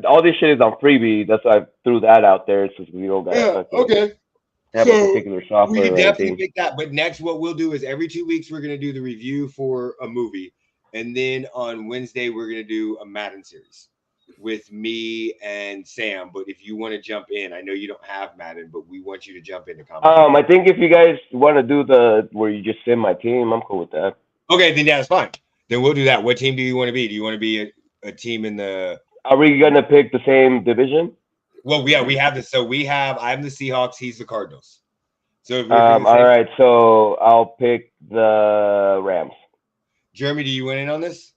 all this shit is on freebie. That's why I threw that out there since we don't got okay. Have a particular software. We can definitely pick that. But next, what we'll do is every 2 weeks we're going to do the review for a movie, and then on Wednesday we're going to do a Madden series with me and Sam. But if you want to jump in, I know you don't have Madden, but we want you to jump in the comments. I think if you guys want to do where you just send my team, I'm cool with that. Okay, then that's fine. Then we'll do that. What team do you want to be? Do you want to be a team in the? Are we gonna pick the same division? Well, yeah, we have this. So I'm the Seahawks. He's the Cardinals. So all right. So I'll pick the Rams. Jeremy, do you want in on this?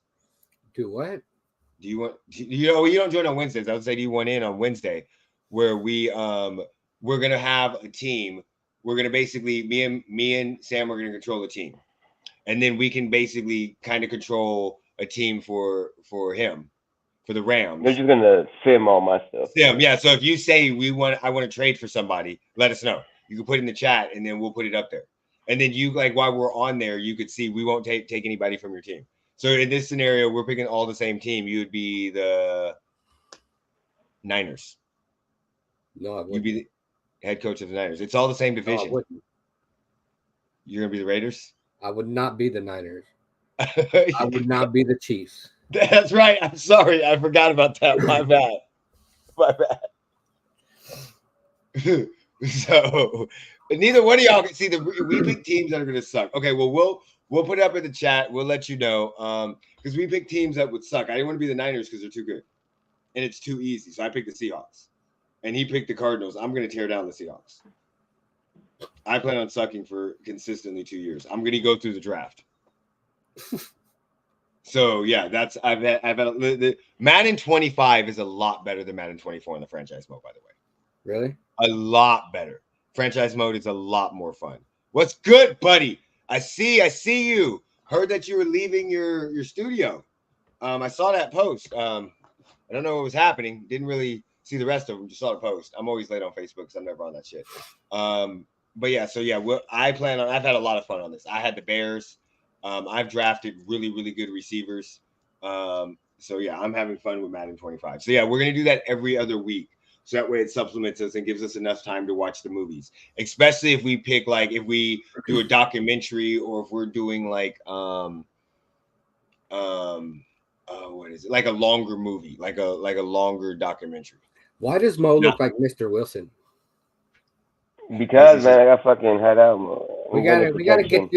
Do what? Do you want you don't join on Wednesdays? I would say do you want in on Wednesday where we're gonna have a team. We're gonna basically me and Sam are gonna control the team. And then we can basically kind of control a team for him, for the Rams. They're just gonna sim all my stuff. Sim, yeah. So if you say I want to trade for somebody, let us know. You can put it in the chat, and then we'll put it up there. And then you like while we're on there, you could see we won't take anybody from your team. So in this scenario, we're picking all the same team. You would be the Niners. No, I wouldn't. You'd be the head coach of the Niners. It's all the same division. No, I wouldn't. You're gonna be the Raiders. I would not be the Niners. I would not be the Chiefs. That's right. I'm sorry. I forgot about that. My bad. My bad. So neither one of y'all can see we pick teams that are going to suck. Okay, well, we'll put it up in the chat. We'll let you know because we picked teams that would suck. I didn't want to be the Niners because they're too good and it's too easy. So I picked the Seahawks and he picked the Cardinals. I'm going to tear down the Seahawks. I plan on sucking for consistently 2 years. I'm going to go through the draft. So yeah, that's I've had the Madden 25 is a lot better than Madden 24 in the franchise mode, by the way. Really? A lot better. Franchise mode is a lot more fun. What's good, buddy? I see you. Heard that you were leaving your studio. I saw that post. I don't know what was happening. Didn't really see the rest of them. Just saw the post. I'm always late on Facebook because I'm never on that shit. But yeah, so yeah, I've had a lot of fun on this. I had the Bears. I've drafted really, really good receivers. So yeah, I'm having fun with Madden 25. So yeah, we're gonna do that every other week. So that way it supplements us and gives us enough time to watch the movies. Especially if we pick if we do a documentary or if we're doing what is it? Like a longer movie, like a longer documentary. Why does Mo look like Mr. Wilson? Because man, I got fucking head out. We gotta get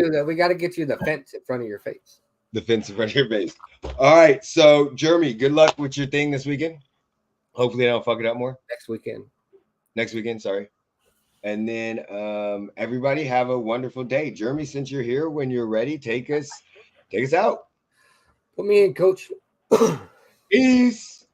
you the fence in front of your face. The fence in front of your face. All right. So Jeremy, good luck with your thing this weekend. Hopefully I don't fuck it up more. Next weekend, sorry. And then everybody have a wonderful day. Jeremy, since you're here, when you're ready, take us out. Put me in, coach. Peace.